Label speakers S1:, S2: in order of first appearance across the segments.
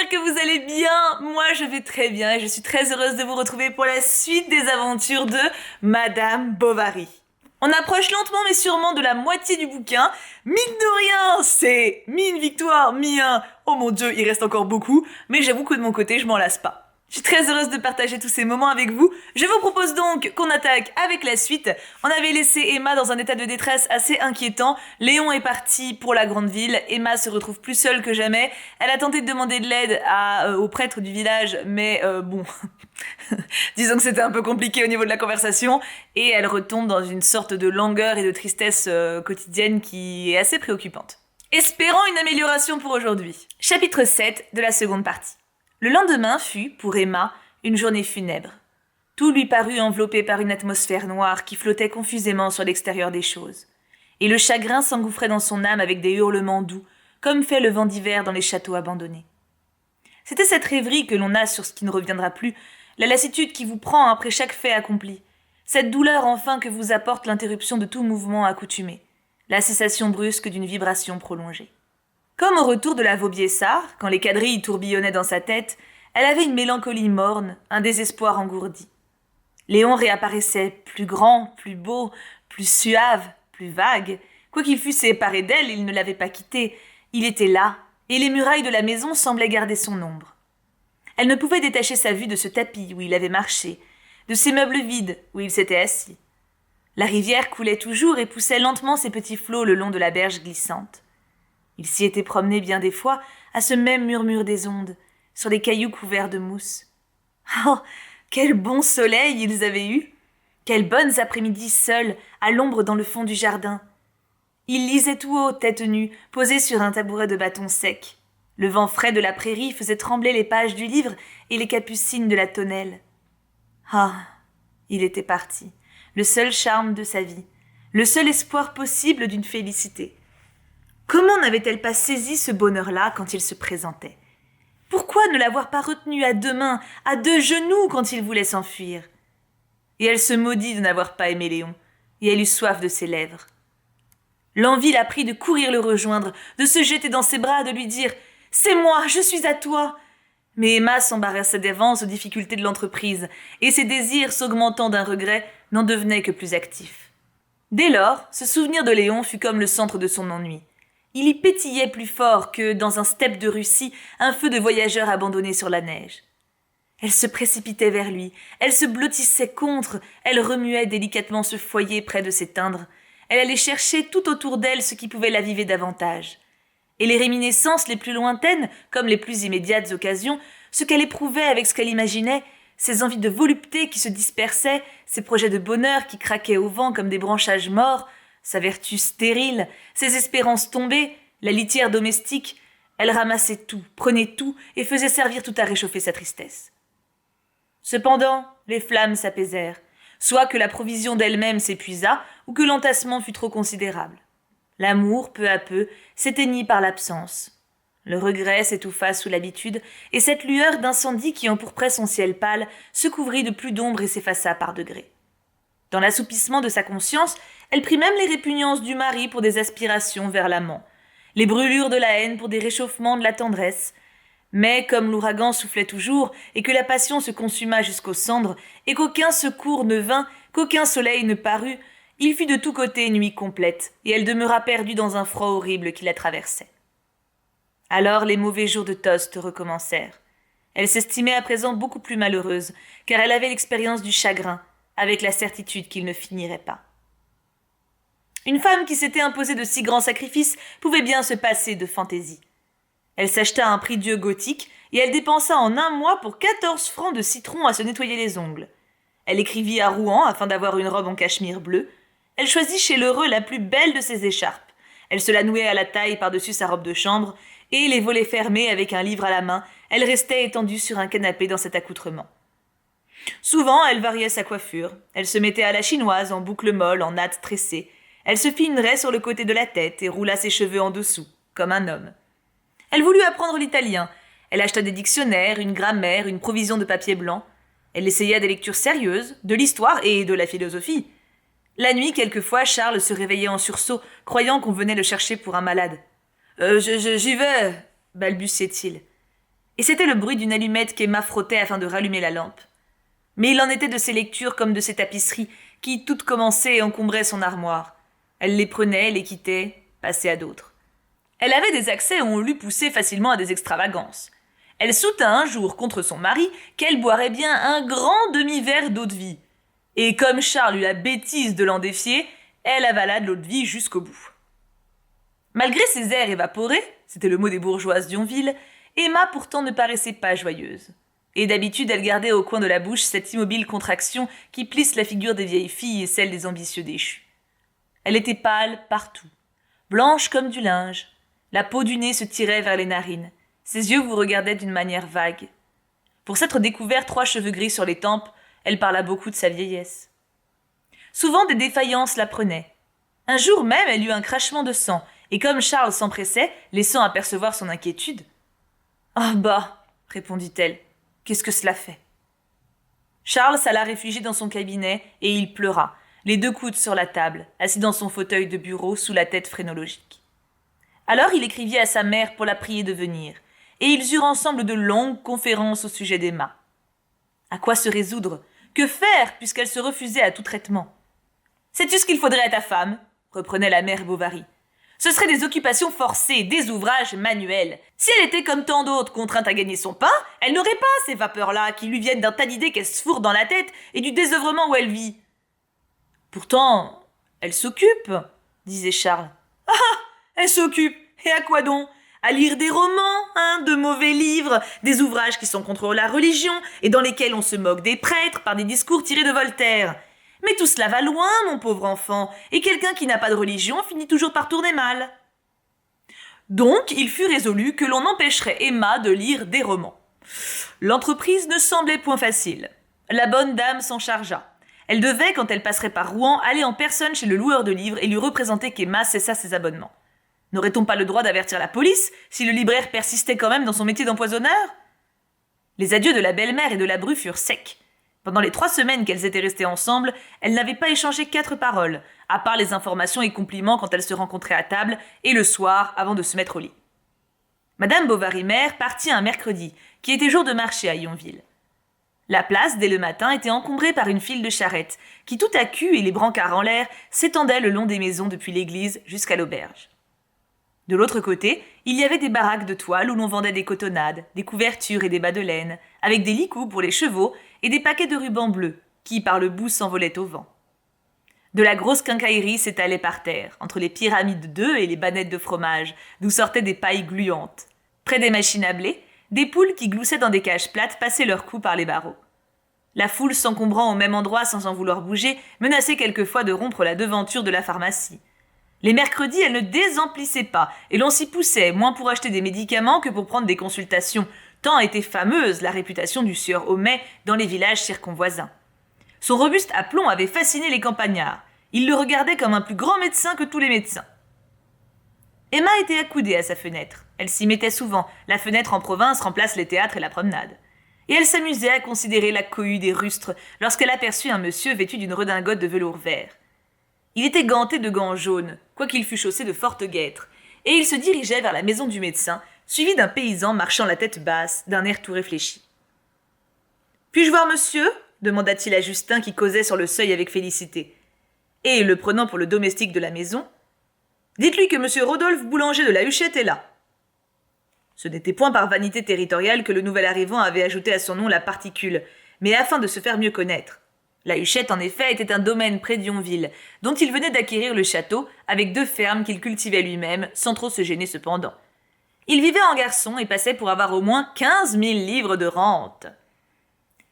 S1: j'espère que vous allez bien. Moi, je vais très bien et je suis très heureuse de vous retrouver pour la suite des aventures de Madame Bovary. On approche lentement mais sûrement de la moitié du bouquin. Mine de rien, c'est mi une victoire, mi un... Oh mon Dieu, il reste encore beaucoup, mais j'avoue que de mon côté, je m'en lasse pas. Je suis très heureuse de partager tous ces moments avec vous. Je vous propose donc qu'on attaque avec la suite. On avait laissé Emma dans un état de détresse assez inquiétant. Léon est parti pour la grande ville. Emma se retrouve plus seule que jamais. Elle a tenté de demander de l'aide au prêtre du village, mais bon... disons que c'était un peu compliqué au niveau de la conversation. Et elle retombe dans une sorte de langueur et de tristesse quotidienne qui est assez préoccupante. Espérant une amélioration pour aujourd'hui. Chapitre 7 de la seconde partie. Le lendemain fut, pour Emma, une journée funèbre. Tout lui parut enveloppé par une atmosphère noire qui flottait confusément sur l'extérieur des choses. Et le chagrin s'engouffrait dans son âme avec des hurlements doux, comme fait le vent d'hiver dans les châteaux abandonnés. C'était cette rêverie que l'on a sur ce qui ne reviendra plus, la lassitude qui vous prend après chaque fait accompli, cette douleur enfin que vous apporte l'interruption de tout mouvement accoutumé, la cessation brusque d'une vibration prolongée. Comme au retour de la Vaubyessard, quand les quadrilles tourbillonnaient dans sa tête, elle avait une mélancolie morne, un désespoir engourdi. Léon réapparaissait plus grand, plus beau, plus suave, plus vague. Quoiqu'il fût séparé d'elle, il ne l'avait pas quittée. Il était là, et les murailles de la maison semblaient garder son ombre. Elle ne pouvait détacher sa vue de ce tapis où il avait marché, de ces meubles vides où il s'était assis. La rivière coulait toujours et poussait lentement ses petits flots le long de la berge glissante. Il s'y était promené bien des fois, à ce même murmure des ondes, sur les cailloux couverts de mousse. Oh, quel bon soleil ils avaient eu! Quelles bonnes après-midi seuls, à l'ombre dans le fond du jardin! Il lisait tout haut, tête nue, posé sur un tabouret de bâton sec. Le vent frais de la prairie faisait trembler les pages du livre et les capucines de la tonnelle. Ah, il était parti, le seul charme de sa vie, le seul espoir possible d'une félicité. Comment n'avait-elle pas saisi ce bonheur-là quand il se présentait? Pourquoi ne l'avoir pas retenu à deux mains, à deux genoux quand il voulait s'enfuir? Et elle se maudit de n'avoir pas aimé Léon, et elle eut soif de ses lèvres. L'envie la prit de courir le rejoindre, de se jeter dans ses bras, de lui dire « C'est moi, je suis à toi !» Mais Emma s'embarrassait d'avance aux difficultés de l'entreprise, et ses désirs, s'augmentant d'un regret, n'en devenaient que plus actifs. Dès lors, ce souvenir de Léon fut comme le centre de son ennui. Il y pétillait plus fort que, dans un steppe de Russie, un feu de voyageurs abandonné sur la neige. Elle se précipitait vers lui, elle se blottissait contre, elle remuait délicatement ce foyer près de s'éteindre. Elle allait chercher tout autour d'elle ce qui pouvait l'aviver davantage. Et les réminiscences les plus lointaines, comme les plus immédiates occasions, ce qu'elle éprouvait avec ce qu'elle imaginait, ses envies de volupté qui se dispersaient, ses projets de bonheur qui craquaient au vent comme des branchages morts, sa vertu stérile, ses espérances tombées, la litière domestique, elle ramassait tout, prenait tout et faisait servir tout à réchauffer sa tristesse. Cependant, les flammes s'apaisèrent, soit que la provision d'elle-même s'épuisa ou que l'entassement fut trop considérable. L'amour, peu à peu, s'éteignit par l'absence. Le regret s'étouffa sous l'habitude, et cette lueur d'incendie qui empourprait son ciel pâle se couvrit de plus d'ombre et s'effaça par degrés. Dans l'assoupissement de sa conscience, elle prit même les répugnances du mari pour des aspirations vers l'amant, les brûlures de la haine pour des réchauffements de la tendresse. Mais comme l'ouragan soufflait toujours, et que la passion se consuma jusqu'aux cendres, et qu'aucun secours ne vint, qu'aucun soleil ne parut, il fut de tous côtés nuit complète, et elle demeura perdue dans un froid horrible qui la traversait. Alors les mauvais jours de Tostes recommencèrent. Elle s'estimait à présent beaucoup plus malheureuse, car elle avait l'expérience du chagrin, avec la certitude qu'il ne finirait pas. Une femme qui s'était imposée de si grands sacrifices pouvait bien se passer de fantaisie. Elle s'acheta un prie-dieu gothique et elle dépensa en un mois pour 14 francs de citron à se nettoyer les ongles. Elle écrivit à Rouen afin d'avoir une robe en cachemire bleu. Elle choisit chez l'heureux la plus belle de ses écharpes. Elle se la nouait à la taille par-dessus sa robe de chambre et, les volets fermés avec un livre à la main, elle restait étendue sur un canapé dans cet accoutrement. Souvent, elle variait sa coiffure. Elle se mettait à la chinoise, en boucles molles, en nattes tressées. Elle se fit une raie sur le côté de la tête et roula ses cheveux en dessous, comme un homme. Elle voulut apprendre l'italien. Elle acheta des dictionnaires, une grammaire, une provision de papier blanc. Elle essaya des lectures sérieuses, de l'histoire et de la philosophie. La nuit, quelquefois, Charles se réveillait en sursaut, croyant qu'on venait le chercher pour un malade. J'y vais, balbutiait-il. Et c'était le bruit d'une allumette qu'Emma frottait afin de rallumer la lampe. Mais il en était de ses lectures comme de ses tapisseries, qui toutes commençaient et encombraient son armoire. Elle les prenait, les quittait, passait à d'autres. Elle avait des accès où on l'eût poussée facilement à des extravagances. Elle soutint un jour contre son mari qu'elle boirait bien un grand demi-verre d'eau-de-vie. Et comme Charles eut la bêtise de l'en défier, elle avala de l'eau-de-vie jusqu'au bout. Malgré ses airs évaporés, c'était le mot des bourgeoises d'Yonville, Emma pourtant ne paraissait pas joyeuse. Et d'habitude, elle gardait au coin de la bouche cette immobile contraction qui plisse la figure des vieilles filles et celle des ambitieux déchus. Elle était pâle partout, blanche comme du linge. La peau du nez se tirait vers les narines. Ses yeux vous regardaient d'une manière vague. Pour s'être découvert 3 cheveux gris sur les tempes, elle parla beaucoup de sa vieillesse. Souvent des défaillances la prenaient. Un jour même, elle eut un crachement de sang, et comme Charles s'empressait, laissant apercevoir son inquiétude. « Ah bah, répondit-elle, qu'est-ce que cela fait ?» Charles s'alla réfugier dans son cabinet, et il pleura, les 2 coudes sur la table, assis dans son fauteuil de bureau sous la tête phrénologique. Alors il écrivit à sa mère pour la prier de venir, et ils eurent ensemble de longues conférences au sujet d'Emma. À quoi se résoudre? Que faire, puisqu'elle se refusait à tout traitement? « Sais-tu ce qu'il faudrait à ta femme ?» reprenait la mère Bovary. « Ce seraient des occupations forcées, des ouvrages manuels. Si elle était comme tant d'autres contrainte à gagner son pain, elle n'aurait pas ces vapeurs-là qui lui viennent d'un tas d'idées qu'elle se fourre dans la tête et du désœuvrement où elle vit. »« Pourtant, elle s'occupe, » disait Charles. « Ah, elle s'occupe, et à quoi donc? À lire des romans, de mauvais livres, des ouvrages qui sont contre la religion et dans lesquels on se moque des prêtres par des discours tirés de Voltaire. Mais tout cela va loin, mon pauvre enfant, et quelqu'un qui n'a pas de religion finit toujours par tourner mal. » Donc, il fut résolu que l'on empêcherait Emma de lire des romans. L'entreprise ne semblait point facile. La bonne dame s'en chargea. Elle devait, quand elle passerait par Rouen, aller en personne chez le loueur de livres et lui représenter qu'Emma cessa ses abonnements. N'aurait-on pas le droit d'avertir la police si le libraire persistait quand même dans son métier d'empoisonneur? Les adieux de la belle-mère et de la bru furent secs. Pendant les 3 semaines qu'elles étaient restées ensemble, elles n'avaient pas échangé 4 paroles, à part les informations et compliments quand elles se rencontraient à table et le soir avant de se mettre au lit. Madame Bovary-mère partit un mercredi, qui était jour de marché à Yonville. La place, dès le matin, était encombrée par une file de charrettes, qui tout à cul et les brancards en l'air s'étendaient le long des maisons depuis l'église jusqu'à l'auberge. De l'autre côté, il y avait des baraques de toile où l'on vendait des cotonnades, des couvertures et des bas de laine, avec des licous pour les chevaux et des paquets de rubans bleus, qui par le bout s'envolaient au vent. De la grosse quincaillerie s'étalait par terre, entre les pyramides d'œufs et les bannettes de fromage, d'où sortaient des pailles gluantes. Près des machines à blé, des poules qui gloussaient dans des cages plates passaient leur cou par les barreaux. La foule s'encombrant au même endroit sans en vouloir bouger, menaçait quelquefois de rompre la devanture de la pharmacie. Les mercredis, elle ne désemplissait pas, et l'on s'y poussait, moins pour acheter des médicaments que pour prendre des consultations, tant était fameuse la réputation du sieur Homais dans les villages circonvoisins. Son robuste aplomb avait fasciné les campagnards. Ils le regardaient comme un plus grand médecin que tous les médecins. Emma était accoudée à sa fenêtre. Elle s'y mettait souvent. La fenêtre en province remplace les théâtres et la promenade. Et elle s'amusait à considérer la cohue des rustres lorsqu'elle aperçut un monsieur vêtu d'une redingote de velours vert. Il était ganté de gants jaunes, quoiqu'il fût chaussé de fortes guêtres, et il se dirigeait vers la maison du médecin, suivi d'un paysan marchant la tête basse, d'un air tout réfléchi. « Puis-je voir monsieur ?» demanda-t-il à Justin qui causait sur le seuil avec Félicité. Et, le prenant pour le domestique de la maison, « Dites-lui que monsieur Rodolphe Boulanger de la Huchette est là. » Ce n'était point par vanité territoriale que le nouvel arrivant avait ajouté à son nom la particule, mais afin de se faire mieux connaître. La Huchette, en effet, était un domaine près d'Yonville, dont il venait d'acquérir le château, avec 2 fermes qu'il cultivait lui-même, sans trop se gêner cependant. Il vivait en garçon et passait pour avoir au moins 15 000 livres de rente.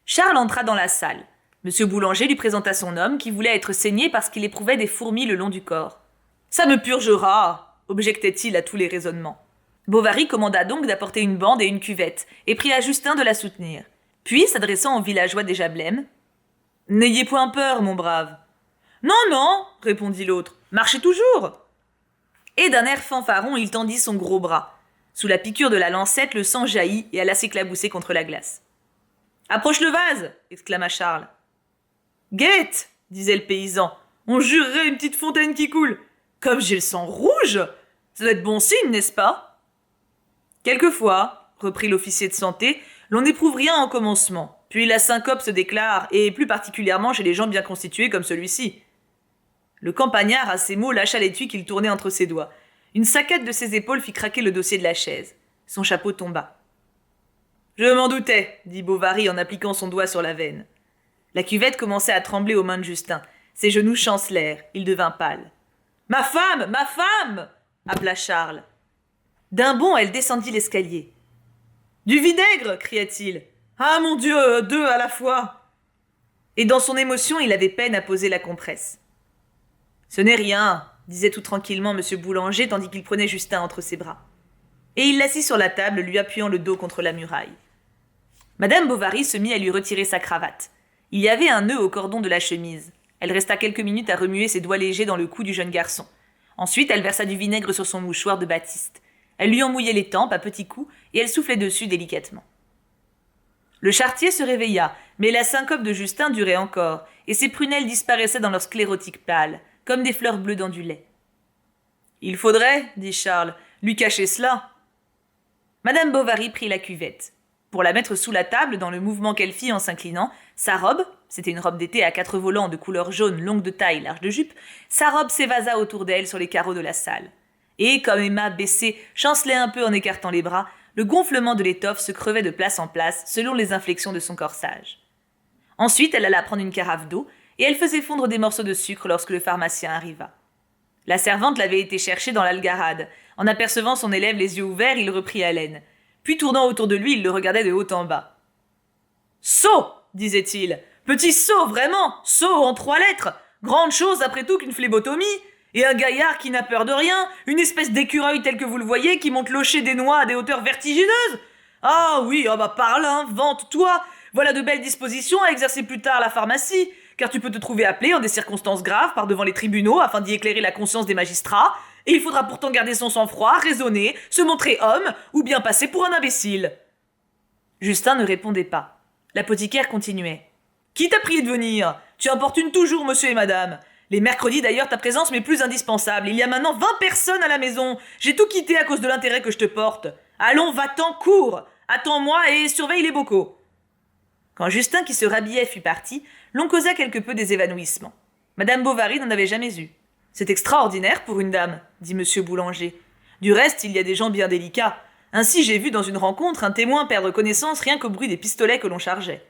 S1: Charles entra dans la salle. Monsieur Boulanger lui présenta son homme, qui voulait être saigné parce qu'il éprouvait des fourmis le long du corps. « Ça me purgera !» objectait-il à tous les raisonnements. Bovary commanda donc d'apporter une bande et une cuvette, et pria Justin de la soutenir. Puis, s'adressant au villageois déjà blême, « N'ayez point peur, mon brave. »« Non, non, répondit l'autre, marchez toujours. » Et d'un air fanfaron, il tendit son gros bras. Sous la piqûre de la lancette, le sang jaillit et alla s'éclabousser contre la glace. « Approche le vase !» exclama Charles. « Guette !» disait le paysan. « On jurerait une petite fontaine qui coule. Comme j'ai le sang rouge, ça doit être bon signe, n'est-ce pas ?»« Quelquefois, » reprit l'officier de santé, l'on n'éprouve rien en commencement. Puis la syncope se déclare, et plus particulièrement chez les gens bien constitués comme celui-ci. Le campagnard, à ces mots, lâcha l'étui qu'il tournait entre ses doigts. Une saccade de ses épaules fit craquer le dossier de la chaise. Son chapeau tomba. « Je m'en doutais, dit Bovary en appliquant son doigt sur la veine. La cuvette commençait à trembler aux mains de Justin. Ses genoux chancelèrent, il devint pâle. « Ma femme! Ma femme !» appela Charles. D'un bond, elle descendit l'escalier. « Du vinaigre !» cria-t-il. « Ah mon Dieu, 2 à la fois !» Et dans son émotion, il avait peine à poser la compresse. « Ce n'est rien !» disait tout tranquillement M. Boulanger tandis qu'il prenait Justin entre ses bras. Et il l'assit sur la table, lui appuyant le dos contre la muraille. Madame Bovary se mit à lui retirer sa cravate. Il y avait un nœud au cordon de la chemise. Elle resta quelques minutes à remuer ses doigts légers dans le cou du jeune garçon. Ensuite, elle versa du vinaigre sur son mouchoir de batiste. Elle lui en mouillait les tempes à petits coups et elle soufflait dessus délicatement. Le charretier se réveilla, mais la syncope de Justin durait encore, et ses prunelles disparaissaient dans leur sclérotique pâle, comme des fleurs bleues dans du lait. « Il faudrait, dit Charles, lui cacher cela. » Madame Bovary prit la cuvette. Pour la mettre sous la table, dans le mouvement qu'elle fit en s'inclinant, sa robe, c'était une robe d'été à 4 volants de couleur jaune, longue de taille, large de jupe, sa robe s'évasa autour d'elle sur les carreaux de la salle. Et, comme Emma, baissée, chancelait un peu en écartant les bras, le gonflement de l'étoffe se crevait de place en place selon les inflexions de son corsage. Ensuite, elle alla prendre une carafe d'eau et elle faisait fondre des morceaux de sucre lorsque le pharmacien arriva. La servante l'avait été chercher dans l'algarade. En apercevant son élève les yeux ouverts, il reprit haleine. Puis, tournant autour de lui, il le regardait de haut en bas. « Sot !» disait-il. « Petit sot, vraiment ! Sot en 3 lettres ! Grande chose après tout qu'une phlébotomie ! Et un gaillard qui n'a peur de rien, une espèce d'écureuil tel que vous le voyez, qui monte locher des noix à des hauteurs vertigineuses. Ah oui, par là, vante-toi. Voilà de belles dispositions à exercer plus tard la pharmacie, car tu peux te trouver appelé en des circonstances graves par devant les tribunaux afin d'y éclairer la conscience des magistrats, et il faudra pourtant garder son sang-froid, raisonner, se montrer homme, ou bien passer pour un imbécile. Justin ne répondait pas. L'apothicaire continuait. « Qui t'a prié de venir ? Tu importunes toujours monsieur et madame. Les mercredis, d'ailleurs, ta présence m'est plus indispensable. Il y a maintenant 20 personnes à la maison. J'ai tout quitté à cause de l'intérêt que je te porte. Allons, va-t'en, cours. Attends-moi et surveille les bocaux. » Quand Justin, qui se rhabillait, fut parti, l'on causa quelque peu des évanouissements. Madame Bovary n'en avait jamais eu. « C'est extraordinaire pour une dame, » dit M. Boulanger. « Du reste, il y a des gens bien délicats. Ainsi, j'ai vu dans une rencontre un témoin perdre connaissance rien qu'au bruit des pistolets que l'on chargeait. »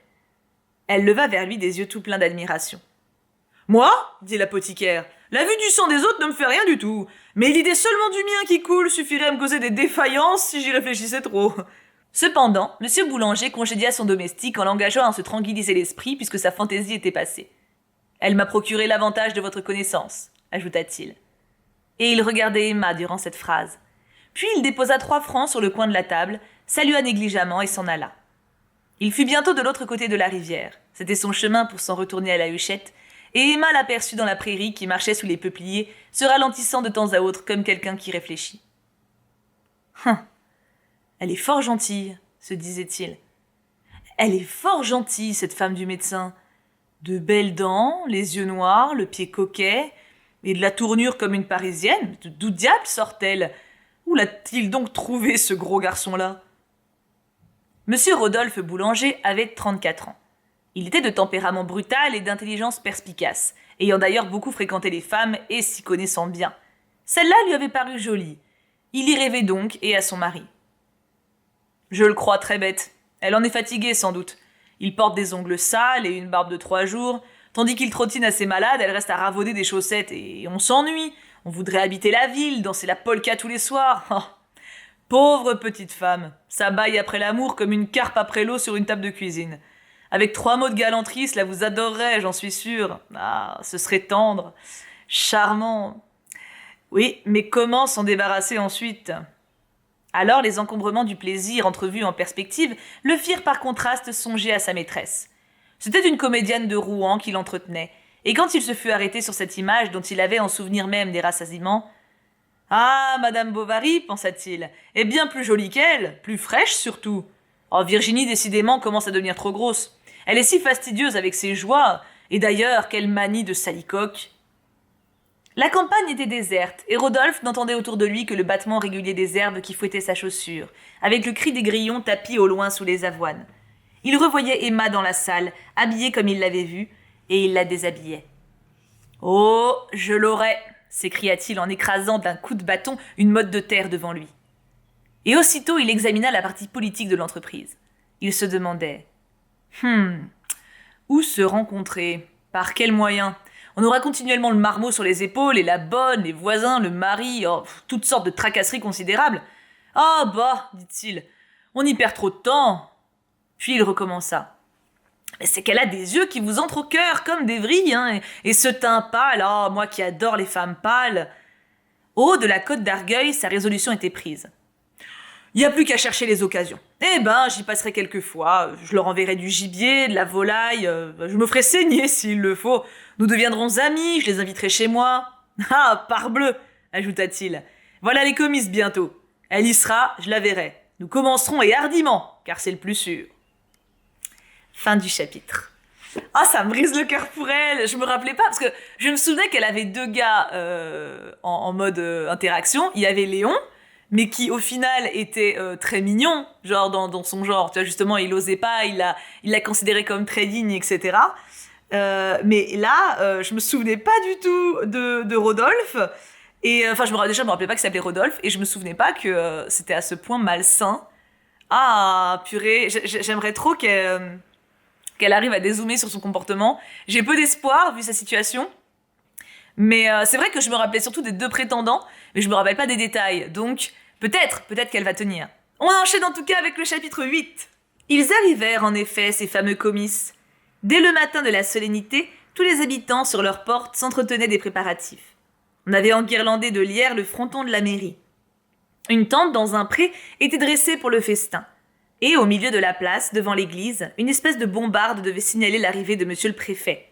S1: Elle leva vers lui des yeux tout pleins d'admiration. « Moi, dit l'apothicaire, la vue du sang des autres ne me fait rien du tout. Mais l'idée seulement du mien qui coule suffirait à me causer des défaillances si j'y réfléchissais trop. » Cependant, M. Boulanger congédia son domestique en l'engageant à se tranquilliser l'esprit puisque sa fantaisie était passée. « Elle m'a procuré l'avantage de votre connaissance, » ajouta-t-il. Et il regardait Emma durant cette phrase. Puis il déposa 3 francs sur le coin de la table, salua négligemment et s'en alla. Il fut bientôt de l'autre côté de la rivière. C'était son chemin pour s'en retourner à la Huchette, et Emma l'aperçut dans la prairie qui marchait sous les peupliers, se ralentissant de temps à autre comme quelqu'un qui réfléchit. « Elle est fort gentille, » se disait-il. « Elle est fort gentille, cette femme du médecin. De belles dents, les yeux noirs, le pied coquet, et de la tournure comme une Parisienne. D'où diable sort-elle ? Où l'a-t-il donc trouvé, ce gros garçon-là » Monsieur Rodolphe Boulanger avait 34 ans. Il était de tempérament brutal et d'intelligence perspicace, ayant d'ailleurs beaucoup fréquenté les femmes et s'y connaissant bien. Celle-là lui avait paru jolie. Il y rêvait donc, et à son mari. « Je le crois très bête. Elle en est fatiguée, sans doute. Il porte des ongles sales et une barbe de 3 jours. Tandis qu'il trottine assez malade, elle reste à ravauder des chaussettes et on s'ennuie. On voudrait habiter la ville, danser la polka tous les soirs. Oh. Pauvre petite femme, ça bâille après l'amour comme une carpe après l'eau sur une table de cuisine. Avec 3 mots de galanterie, cela vous adorerait, j'en suis sûre. Ah, ce serait tendre, charmant. Oui, mais comment s'en débarrasser ensuite ? Alors les encombrements du plaisir entrevus en perspective le firent par contraste songer à sa maîtresse. C'était une comédienne de Rouen qui l'entretenait, et quand il se fut arrêté sur cette image dont il avait en souvenir même des rassasiements, « Ah, Madame Bovary, pensa-t-il, est bien plus jolie qu'elle, plus fraîche surtout. Oh, Virginie, décidément, commence à devenir trop grosse. Elle est si fastidieuse avec ses joies, et d'ailleurs, quelle manie de salicoque. » La campagne était déserte, et Rodolphe n'entendait autour de lui que le battement régulier des herbes qui fouettaient sa chaussure, avec le cri des grillons tapis au loin sous les avoines. Il revoyait Emma dans la salle, habillée comme il l'avait vue, et il la déshabillait. « Oh, je l'aurais !» s'écria-t-il en écrasant d'un coup de bâton une motte de terre devant lui. Et aussitôt il examina la partie politique de l'entreprise. Il se demandait « Où se rencontrer ? Par quels moyens ? On aura continuellement le marmot sur les épaules, et la bonne, les voisins, le mari, toutes sortes de tracasseries considérables. Ah bah, dit-il, on y perd trop de temps. » Puis il recommença. « Mais c'est qu'elle a des yeux qui vous entrent au cœur comme des vrilles, hein, et ce teint pâle, moi qui adore les femmes pâles. » Au haut de la côte d'Argueil, sa résolution était prise. Il n'y a plus qu'à chercher les occasions. Eh ben, j'y passerai quelques fois, je leur enverrai du gibier, de la volaille, je me ferai saigner s'il le faut. Nous deviendrons amis, je les inviterai chez moi. Ah, parbleu, ajouta-t-il. Voilà les comices bientôt. Elle y sera, je la verrai. Nous commencerons et hardiment, car c'est le plus sûr. Fin du chapitre. Ah, ça me brise le cœur pour elle. Je me rappelais pas, parce que je me souvenais qu'elle avait deux gars en mode interaction. Il y avait Léon, mais qui au final était très mignon, genre dans son genre. Tu vois, justement, il osait pas, il l'a considéré comme très digne, etc. Mais là, je me souvenais pas du tout de Rodolphe. Et enfin, je me rappelais pas qu'il s'appelait Rodolphe, et je me souvenais pas que c'était à ce point malsain. Ah, purée, j'aimerais trop qu'elle arrive à dézoomer sur son comportement. J'ai peu d'espoir, vu sa situation. Mais c'est vrai que je me rappelais surtout des deux prétendants, mais je me rappelle pas des détails. Donc, peut-être qu'elle va tenir. On enchaîne en tout cas avec le chapitre 8. Ils arrivèrent en effet, ces fameux comices. Dès le matin de la solennité, tous les habitants sur leurs portes s'entretenaient des préparatifs. On avait enguirlandé de lierre le fronton de la mairie. Une tente dans un pré était dressée pour le festin. Et au milieu de la place, devant l'église, une espèce de bombarde devait signaler l'arrivée de monsieur le préfet.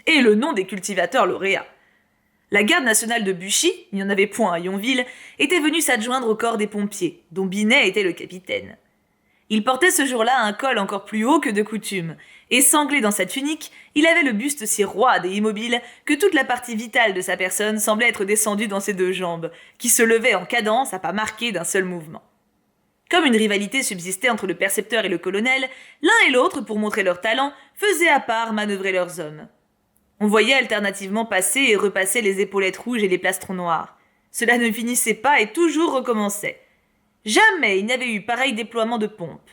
S1: Et le nom des cultivateurs lauréats. La garde nationale de Buchy, il n'y en avait point à Yonville, était venue s'adjoindre au corps des pompiers, dont Binet était le capitaine. Il portait ce jour-là un col encore plus haut que de coutume, et sanglé dans sa tunique, il avait le buste si roide et immobile que toute la partie vitale de sa personne semblait être descendue dans ses deux jambes, qui se levaient en cadence à pas marqués d'un seul mouvement. Comme une rivalité subsistait entre le percepteur et le colonel, l'un et l'autre, pour montrer leur talent, faisaient à part manœuvrer leurs hommes. On voyait alternativement passer et repasser les épaulettes rouges et les plastrons noirs. Cela ne finissait pas et toujours recommençait. Jamais il n'y avait eu pareil déploiement de pompe.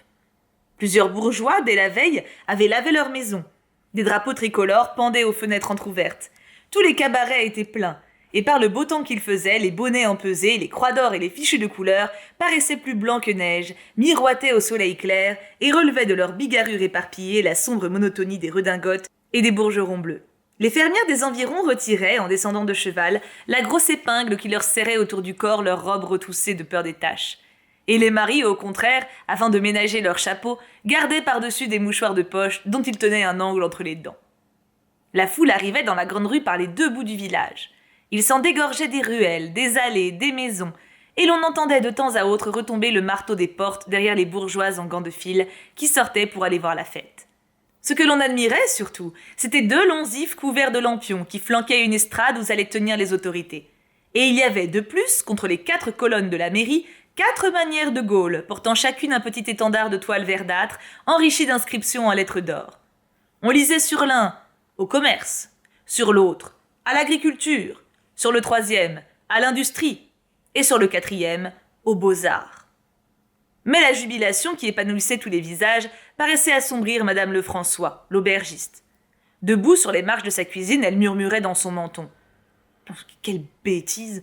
S1: Plusieurs bourgeois, dès la veille, avaient lavé leur maison. Des drapeaux tricolores pendaient aux fenêtres entr'ouvertes. Tous les cabarets étaient pleins, et par le beau temps qu'il faisait, les bonnets empesés, les croix d'or et les fichus de couleur paraissaient plus blancs que neige, miroitaient au soleil clair et relevaient de leur bigarrure éparpillée la sombre monotonie des redingotes et des bourgerons bleus. Les fermières des environs retiraient, en descendant de cheval, la grosse épingle qui leur serrait autour du corps leurs robes retroussées de peur des taches. Et les maris, au contraire, afin de ménager leurs chapeaux, gardaient par-dessus des mouchoirs de poche dont ils tenaient un angle entre les dents. La foule arrivait dans la grande rue par les deux bouts du village. Il s'en dégorgeait des ruelles, des allées, des maisons, et l'on entendait de temps à autre retomber le marteau des portes derrière les bourgeoises en gants de fil qui sortaient pour aller voir la fête. Ce que l'on admirait surtout, c'était deux longs ifs couverts de lampions qui flanquaient une estrade où allaient tenir les autorités. Et il y avait de plus, contre les 4 colonnes de la mairie, 4 manières de Gaulle, portant chacune un petit étendard de toile verdâtre, enrichi d'inscriptions en lettres d'or. On lisait sur l'un « au commerce », sur l'autre « à l'agriculture », sur le troisième « à l'industrie » et sur le quatrième « aux beaux-arts ». Mais la jubilation qui épanouissait tous les visages paraissait assombrir Madame Lefrançois, l'aubergiste. Debout sur les marches de sa cuisine, elle murmurait dans son menton. « Quelle bêtise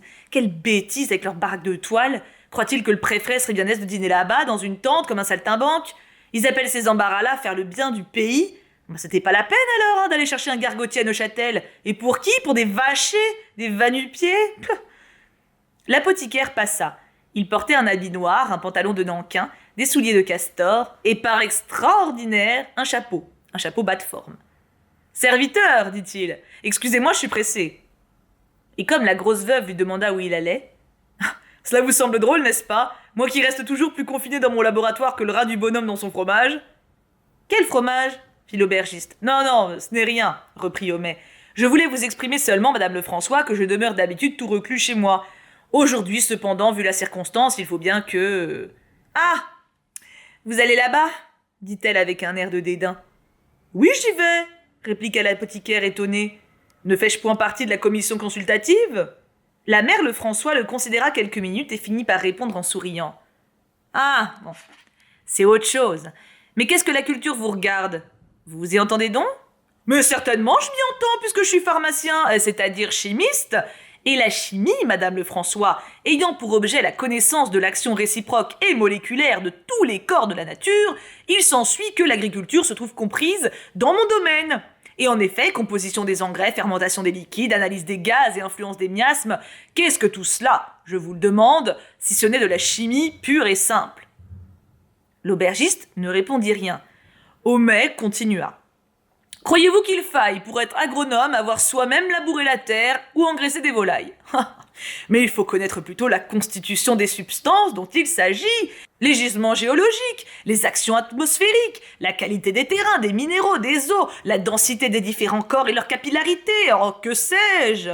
S1: avec leur baraque de toile. Croient-ils que le préfet serait bien aise de dîner là-bas, dans une tente, comme un saltimbanque? Ils appellent ces embarras-là faire le bien du pays. C'était pas la peine alors d'aller chercher un gargotier à Neuchâtel. Et pour qui? Pour des vachers? Des va-nu-pieds? L'apothicaire passa. Il portait un habit noir, un pantalon de nankin, des souliers de castor, et par extraordinaire, un chapeau bas de forme. « Serviteur, dit-il, excusez-moi, je suis pressé. » Et comme la grosse veuve lui demanda où il allait, « Cela vous semble drôle, n'est-ce pas? Moi qui reste toujours plus confiné dans mon laboratoire que le rat du bonhomme dans son fromage. »« Quel fromage ?» fit l'aubergiste. « Non, ce n'est rien, reprit Homais. Je voulais vous exprimer seulement, Madame Lefrançois, que je demeure d'habitude tout reclus chez moi. Aujourd'hui, cependant, vu la circonstance, il faut bien que... Ah! Vous allez là-bas? Dit-elle avec un air de dédain. Oui, j'y vais, répliqua l'apothicaire étonné. Ne fais-je point partie de la commission consultative? La mère Lefrançois le considéra quelques minutes et finit par répondre en souriant. Ah, bon, c'est autre chose. Mais qu'est-ce que la culture vous regarde? Vous vous y entendez donc? Mais certainement, je m'y entends puisque je suis pharmacien, c'est-à-dire chimiste. Et la chimie, Madame Lefrançois, ayant pour objet la connaissance de l'action réciproque et moléculaire de tous les corps de la nature, il s'ensuit que l'agriculture se trouve comprise dans mon domaine. Et en effet, composition des engrais, fermentation des liquides, analyse des gaz et influence des miasmes, qu'est-ce que tout cela, je vous le demande, si ce n'est de la chimie pure et simple? L'aubergiste ne répondit rien. Homais continua. Croyez-vous qu'il faille, pour être agronome, avoir soi-même labouré la terre ou engraissé des volailles? Mais il faut connaître plutôt la constitution des substances dont il s'agit, les gisements géologiques, les actions atmosphériques, la qualité des terrains, des minéraux, des eaux, la densité des différents corps et leur capillarité, oh que sais-je?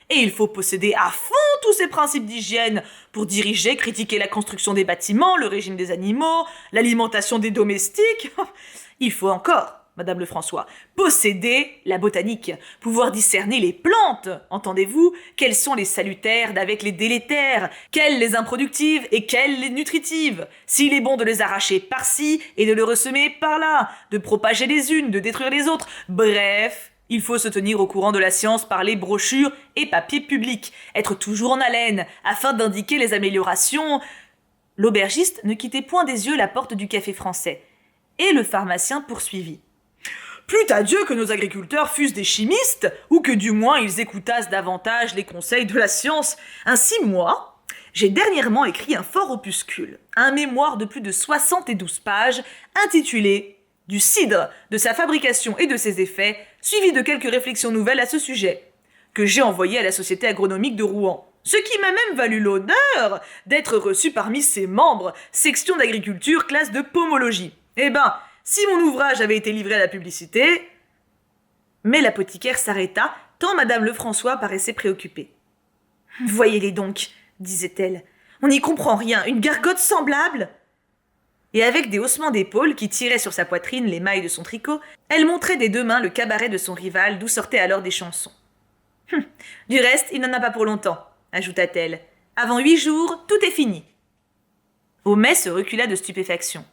S1: Et il faut posséder à fond tous ces principes d'hygiène pour diriger, critiquer la construction des bâtiments, le régime des animaux, l'alimentation des domestiques. Il faut encore, Madame Lefrançois, posséder la botanique, pouvoir discerner les plantes, entendez-vous? Quelles sont les salutaires d'avec les délétères, quelles les improductives et quelles les nutritives, s'il est bon de les arracher par-ci et de les ressemer par-là, de propager les unes, de détruire les autres, bref... Il faut se tenir au courant de la science par les brochures et papiers publics, être toujours en haleine, afin d'indiquer les améliorations. L'aubergiste ne quittait point des yeux la porte du café français. Et le pharmacien poursuivit. Plût à Dieu que nos agriculteurs fussent des chimistes, ou que du moins ils écoutassent davantage les conseils de la science. Ainsi, moi, j'ai dernièrement écrit un fort opuscule, un mémoire de plus de 72 pages, intitulé « Du cidre, de sa fabrication et de ses effets », suivi de quelques réflexions nouvelles à ce sujet, que j'ai envoyé à la Société agronomique de Rouen. Ce qui m'a même valu l'honneur d'être reçu parmi ses membres, section d'agriculture, classe de pomologie. Eh ben, si mon ouvrage avait été livré à la publicité... Mais l'apothicaire s'arrêta, tant Madame Lefrançois paraissait préoccupée. « Voyez-les donc, disait-elle, on n'y comprend rien, une gargote semblable !» Et avec des haussements d'épaules qui tiraient sur sa poitrine les mailles de son tricot, elle montrait des deux mains le cabaret de son rival d'où sortaient alors des chansons. « Du reste, il n'en a pas pour longtemps, ajouta-t-elle. Avant 8 jours, tout est fini. » Homais se recula de stupéfaction.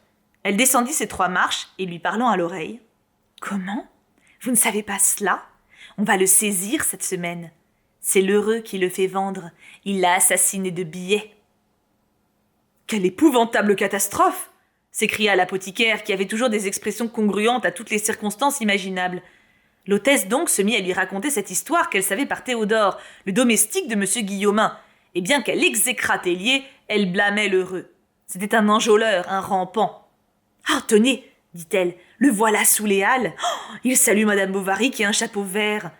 S1: Elle descendit ses 3 marches et lui parlant à l'oreille. « Comment? Vous ne savez pas cela? On va le saisir cette semaine. C'est l'heureux qui le fait vendre. Il l'a assassiné de billets. » « Quelle épouvantable catastrophe !» s'écria l'apothicaire qui avait toujours des expressions congruentes à toutes les circonstances imaginables. L'hôtesse donc se mit à lui raconter cette histoire qu'elle savait par Théodore, le domestique de M. Guillaumin, et bien qu'elle exécrât Tellier, elle blâmait l'heureux. C'était un enjôleur, un rampant. « Ah, tenez, dit-elle, le voilà sous les halles. Oh, il salue Madame Bovary qui a un chapeau vert.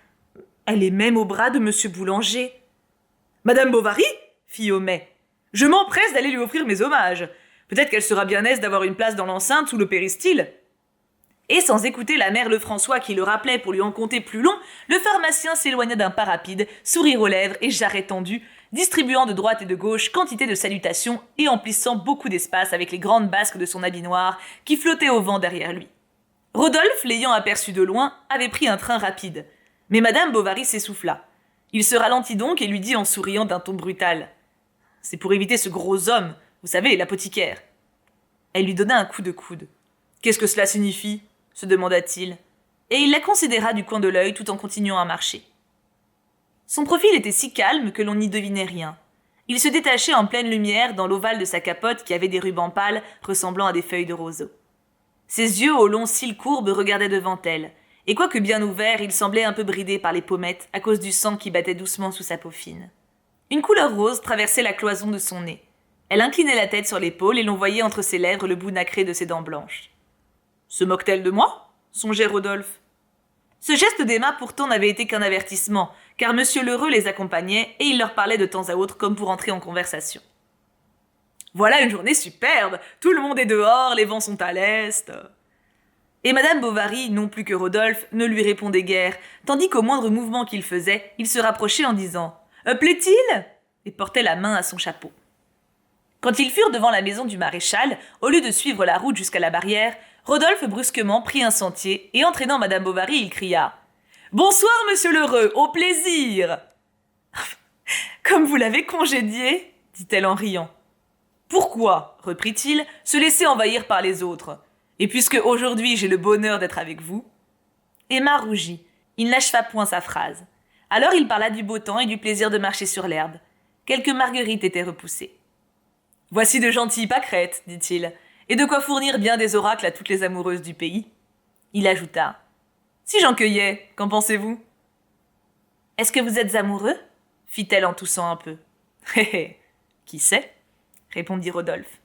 S1: Elle est même au bras de M. Boulanger. »« Madame Bovary ?» fit Homais. « Je m'empresse d'aller lui offrir mes hommages. Peut-être qu'elle sera bien aise d'avoir une place dans l'enceinte sous le péristyle. » Et sans écouter la mère Lefrançois qui le rappelait pour lui en conter plus long, le pharmacien s'éloigna d'un pas rapide, sourire aux lèvres et jarret tendu, distribuant de droite et de gauche quantité de salutations et emplissant beaucoup d'espace avec les grandes basques de son habit noir qui flottaient au vent derrière lui. Rodolphe, l'ayant aperçu de loin, avait pris un train rapide. Mais Madame Bovary s'essouffla. Il se ralentit donc et lui dit en souriant d'un ton brutal. « C'est pour éviter ce gros homme, vous savez, l'apothicaire. » Elle lui donna un coup de coude. « Qu'est-ce que cela signifie ?» se demanda-t-il. Et il la considéra du coin de l'œil tout en continuant à marcher. Son profil était si calme que l'on n'y devinait rien. Il se détachait en pleine lumière dans l'ovale de sa capote qui avait des rubans pâles ressemblant à des feuilles de roseau. Ses yeux aux longs cils courbes regardaient devant elle, et quoique bien ouverts, il semblait un peu bridé par les pommettes à cause du sang qui battait doucement sous sa peau fine. Une couleur rose traversait la cloison de son nez. Elle inclinait la tête sur l'épaule et l'on voyait entre ses lèvres le bout nacré de ses dents blanches. « Se moque-t-elle de moi ?» songeait Rodolphe. Ce geste d'Emma pourtant n'avait été qu'un avertissement, car Monsieur Lheureux les accompagnait et il leur parlait de temps à autre comme pour entrer en conversation. « Voilà une journée superbe, tout le monde est dehors, les vents sont à l'est. » Et Madame Bovary, non plus que Rodolphe, ne lui répondait guère, tandis qu'au moindre mouvement qu'il faisait, il se rapprochait en disant « Plaît-il » et portait la main à son chapeau. Quand ils furent devant la maison du maréchal, au lieu de suivre la route jusqu'à la barrière, Rodolphe brusquement prit un sentier et entraînant Madame Bovary, il cria « Bonsoir, monsieur l'heureux, au plaisir !»« Comme vous l'avez congédié » dit-elle en riant. « Pourquoi, reprit-il, se laisser envahir par les autres ? Et puisque aujourd'hui j'ai le bonheur d'être avec vous ?» Emma rougit. Il n'acheva point sa phrase. Alors il parla du beau temps et du plaisir de marcher sur l'herbe. Quelques marguerites étaient repoussées. « Voici de gentilles pâquerettes, dit-il, et de quoi fournir bien des oracles à toutes les amoureuses du pays. » Il ajouta « Si j'en cueillais, qu'en pensez-vous ?»« Est-ce que vous êtes amoureux ?» fit-elle en toussant un peu. « Hé hé, qui sait ?» répondit Rodolphe.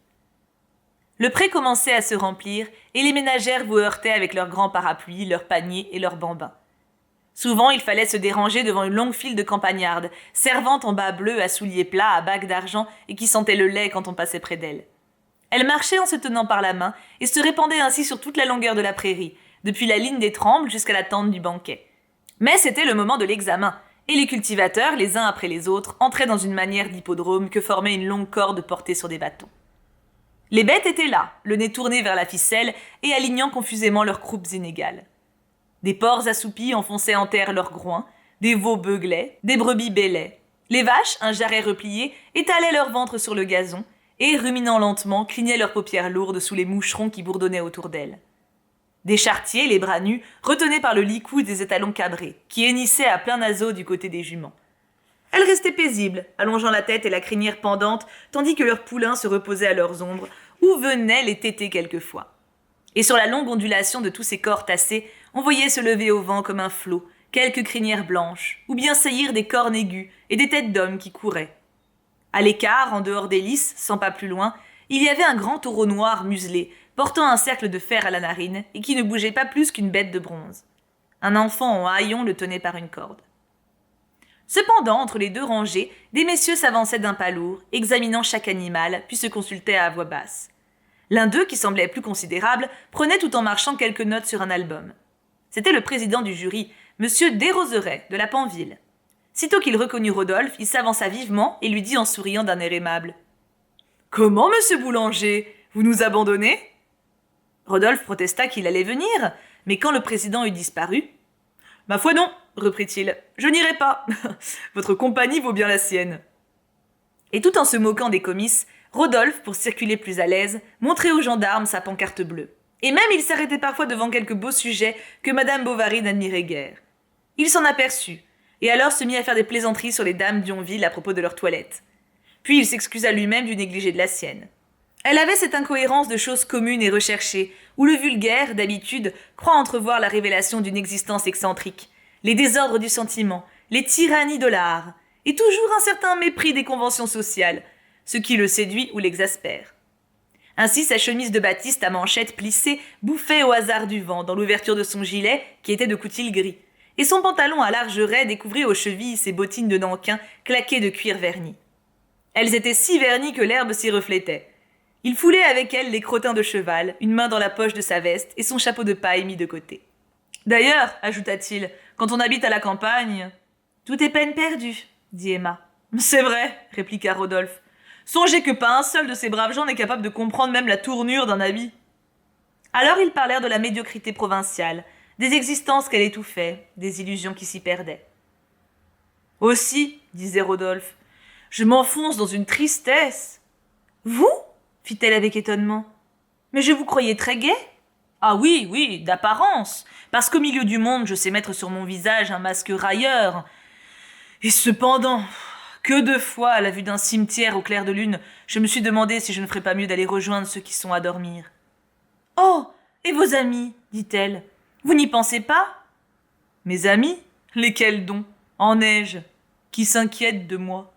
S1: Le pré commençait à se remplir et les ménagères vous heurtaient avec leurs grands parapluies, leurs paniers et leurs bambins. Souvent, il fallait se déranger devant une longue file de campagnardes, servantes en bas bleus à souliers plats, à bagues d'argent et qui sentaient le lait quand on passait près d'elles. Elles marchaient en se tenant par la main et se répandaient ainsi sur toute la longueur de la prairie, depuis la ligne des trembles jusqu'à la tente du banquet. Mais c'était le moment de l'examen, et les cultivateurs, les uns après les autres, entraient dans une manière d'hippodrome que formait une longue corde portée sur des bâtons. Les bêtes étaient là, le nez tourné vers la ficelle et alignant confusément leurs croupes inégales. Des porcs assoupis enfonçaient en terre leurs groins, des veaux beuglaient, des brebis bêlaient. Les vaches, un jarret replié, étalaient leur ventre sur le gazon et, ruminant lentement, clignaient leurs paupières lourdes sous les moucherons qui bourdonnaient autour d'elles. Des charretiers, les bras nus, retenaient par le licou des étalons cabrés, qui hennissaient à plein naseau du côté des juments. Elles restaient paisibles, allongeant la tête et la crinière pendante, tandis que leurs poulains se reposaient à leurs ombres, ou venaient les téter quelquefois. Et sur la longue ondulation de tous ces corps tassés, on voyait se lever au vent comme un flot, quelques crinières blanches, ou bien saillir des cornes aigus et des têtes d'hommes qui couraient. À l'écart, en dehors des lices, 100 pas plus loin, il y avait un grand taureau noir muselé, portant un cercle de fer à la narine et qui ne bougeait pas plus qu'une bête de bronze. Un enfant en haillons le tenait par une corde. Cependant, entre les deux rangées, des messieurs s'avançaient d'un pas lourd, examinant chaque animal, puis se consultaient à voix basse. L'un d'eux, qui semblait plus considérable, prenait tout en marchant quelques notes sur un album. C'était le président du jury, M. Desroseraie, de la Panville. Sitôt qu'il reconnut Rodolphe, il s'avança vivement et lui dit en souriant d'un air aimable « Comment, monsieur Boulanger, vous nous abandonnez ?» Rodolphe protesta qu'il allait venir, mais quand le président eut disparu, « Ma foi non, reprit-il, je n'irai pas. Votre compagnie vaut bien la sienne. » Et tout en se moquant des comices, Rodolphe, pour circuler plus à l'aise, montrait aux gendarmes sa pancarte bleue. Et même il s'arrêtait parfois devant quelques beaux sujets que Madame Bovary n'admirait guère. Il s'en aperçut, et alors se mit à faire des plaisanteries sur les dames d'Yonville à propos de leur toilette. Puis il s'excusa lui-même du négligé de la sienne. Elle avait cette incohérence de choses communes et recherchées, où le vulgaire, d'habitude, croit entrevoir la révélation d'une existence excentrique, les désordres du sentiment, les tyrannies de l'art, et toujours un certain mépris des conventions sociales, ce qui le séduit ou l'exaspère. Ainsi, sa chemise de batiste à manchettes plissées bouffait au hasard du vent dans l'ouverture de son gilet, qui était de coutil gris, et son pantalon à larges raies découvrait aux chevilles ses bottines de nankin claquées de cuir verni. Elles étaient si vernies que l'herbe s'y reflétait. Il foulait avec elle les crottins de cheval, une main dans la poche de sa veste et son chapeau de paille mis de côté. « D'ailleurs, ajouta-t-il, quand on habite à la campagne... »« Tout est peine perdue, » dit Emma. « C'est vrai, répliqua Rodolphe. Songez que pas un seul de ces braves gens n'est capable de comprendre même la tournure d'un habit. » Alors ils parlèrent de la médiocrité provinciale, des existences qu'elle étouffait, des illusions qui s'y perdaient. « Aussi, disait Rodolphe, je m'enfonce dans une tristesse. »« Vous ?» fit-elle avec étonnement. « Mais je vous croyais très gai. »« Ah oui, oui, d'apparence, parce qu'au milieu du monde, je sais mettre sur mon visage un masque railleur. Et cependant, que de fois, à la vue d'un cimetière au clair de lune, je me suis demandé si je ne ferais pas mieux d'aller rejoindre ceux qui sont à dormir. »« Oh, et vos amis, dit-elle, vous n'y pensez pas ?»« Mes amis ? Lesquels donc ? En neige, qui s'inquiètent de moi. »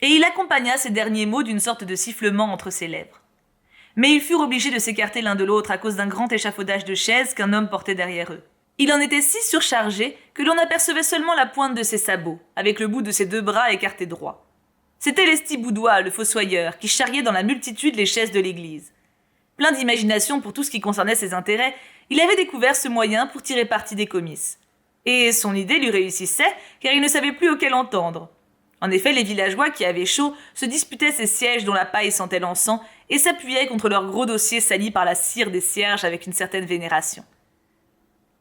S1: Et il accompagna ces derniers mots d'une sorte de sifflement entre ses lèvres. Mais ils furent obligés de s'écarter l'un de l'autre à cause d'un grand échafaudage de chaises qu'un homme portait derrière eux. Il en était si surchargé que l'on apercevait seulement la pointe de ses sabots, avec le bout de ses deux bras écartés droit. C'était Lestiboudois, le fossoyeur, qui charriait dans la multitude les chaises de l'église. Plein d'imagination pour tout ce qui concernait ses intérêts, il avait découvert ce moyen pour tirer parti des comices. Et son idée lui réussissait, car il ne savait plus auquel entendre. En effet, les villageois qui avaient chaud se disputaient ces sièges dont la paille sentait l'encens et s'appuyaient contre leurs gros dossiers salis par la cire des cierges avec une certaine vénération.